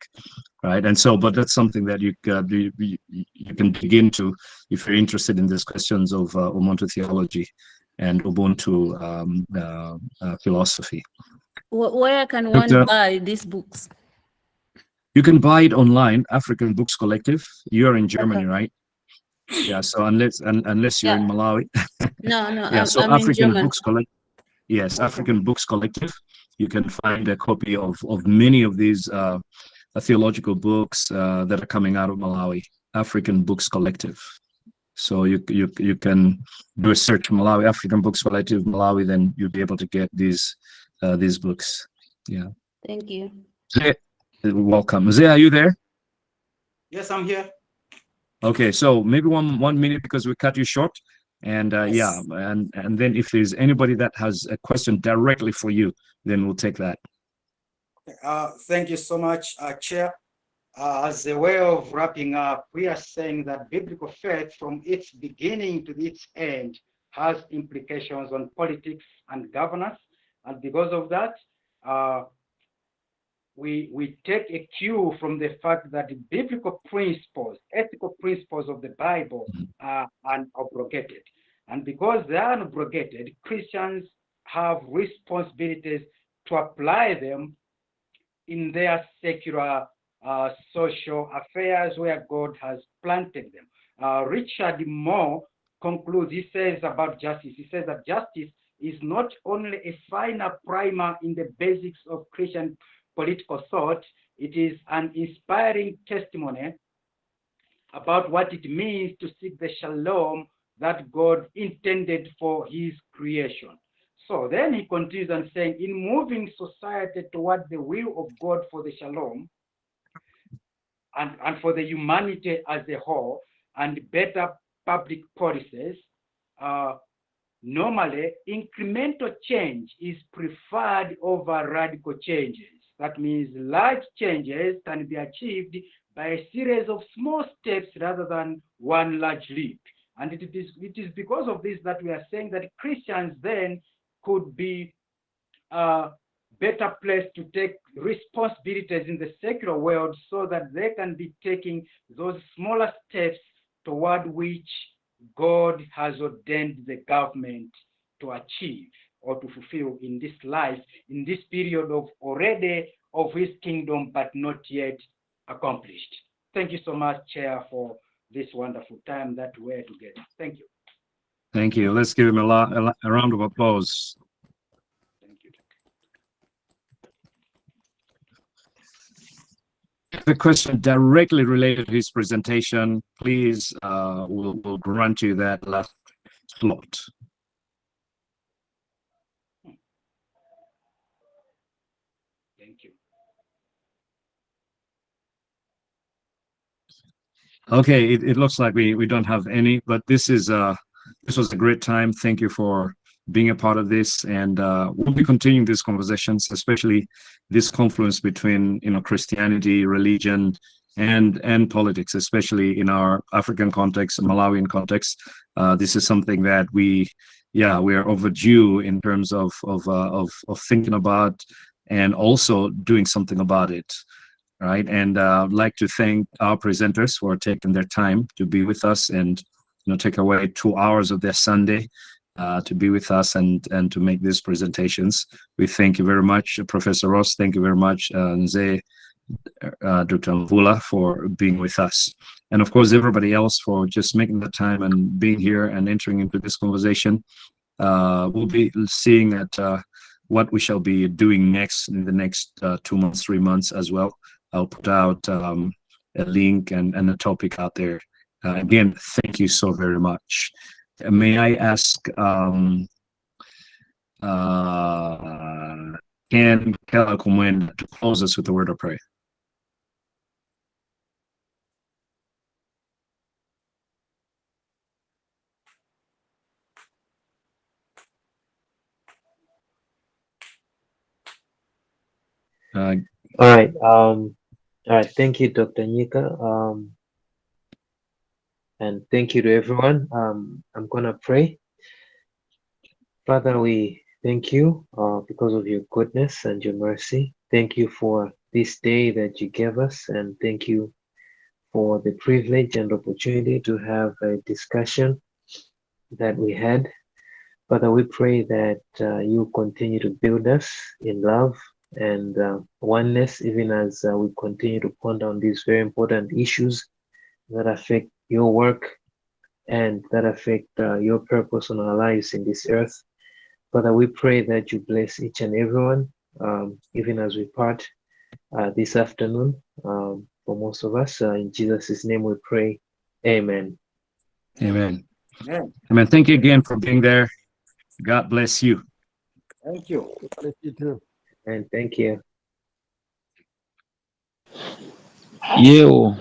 right? And so, but that's something that you can dig into if you're interested in these questions of Ubuntu theology and Ubuntu philosophy. Where can one buy these books? You can buy it online, African Books Collective. You're in Germany, right? Yeah. So unless you're in Malawi. No, yeah. So I'm African in Books Collective. Yes, African Books Collective. You can find a copy of many of these theological books that are coming out of Malawi. African Books Collective. So you can do a search Malawi, African Books Collective Malawi, then you'll be able to get these books. Yeah. Thank you. Welcome. Mzee, are you there? Yes, I'm here. Okay, so maybe one minute because we cut you short. And Yes. yeah, and then if there's anybody that has a question directly for you, then we'll take that. Thank you so much, Chair. As a way of wrapping up, we are saying that biblical faith from its beginning to its end has implications on politics and governance. And because of that, we take a cue from the fact that the biblical principles, ethical principles of the Bible are unabrogated. And because they are unabrogated, Christians have responsibilities to apply them in their secular social affairs where God has planted them. Richard Moore concludes, he says about justice, he says that justice is not only a final primer in the basics of Christian political thought, it is an inspiring testimony about what it means to seek the shalom that God intended for his creation. So then he continues and saying, in moving society toward the will of God for the shalom and for the humanity as a whole and better public policies, normally incremental change is preferred over radical changes. That means large changes can be achieved by a series of small steps rather than one large leap. And it is because of this that we are saying that Christians then could be better placed to take responsibilities in the secular world so that they can be taking those smaller steps toward which God has ordained the government to achieve or to fulfill in this life, in this period of already of his kingdom, but not yet accomplished. Thank you so much, Chair, for this wonderful time that we're together. Thank you. Thank you. Let's give him a round of applause. Thank you. The question directly related to his presentation, please, we'll grant you that last slot. Thank you. Okay, it looks like we don't have any, but this was a great time. Thank you for being a part of this, and we'll be continuing these conversations, especially this confluence between Christianity, religion, and politics, especially in our African context, Malawian context. This is something that we are overdue in terms of thinking about and also doing something about it. Right, and I'd like to thank our presenters for taking their time to be with us and take away 2 hours of their Sunday to be with us and to make these presentations. We thank you very much, Professor Ross. Thank you very much, Mzee, Dr. Mvula, for being with us, and of course everybody else for just making the time and being here and entering into this conversation. We'll be seeing at what we shall be doing next in the next 2 months, 3 months as well. I'll put out a link and a topic out there. Again, thank you so very much. may I ask, Ken Kalakumwen to close us with the word of prayer? All right. All right. Thank you, Dr. Nyika. And thank you to everyone. I'm gonna pray. Father, we thank you because of your goodness and your mercy. Thank you for this day that you gave us, and thank you for the privilege and opportunity to have a discussion that we had. Father, we pray that you continue to build us in love and oneness, even as we continue to ponder on these very important issues that affect your work and that affect your purpose on our lives in this earth. Father, we pray that you bless each and everyone, even as we part this afternoon. For most of us, in Jesus' name we pray. Amen. Amen. Amen. Thank you again for being there. God bless you. Thank you. Bless you too. And thank you. You.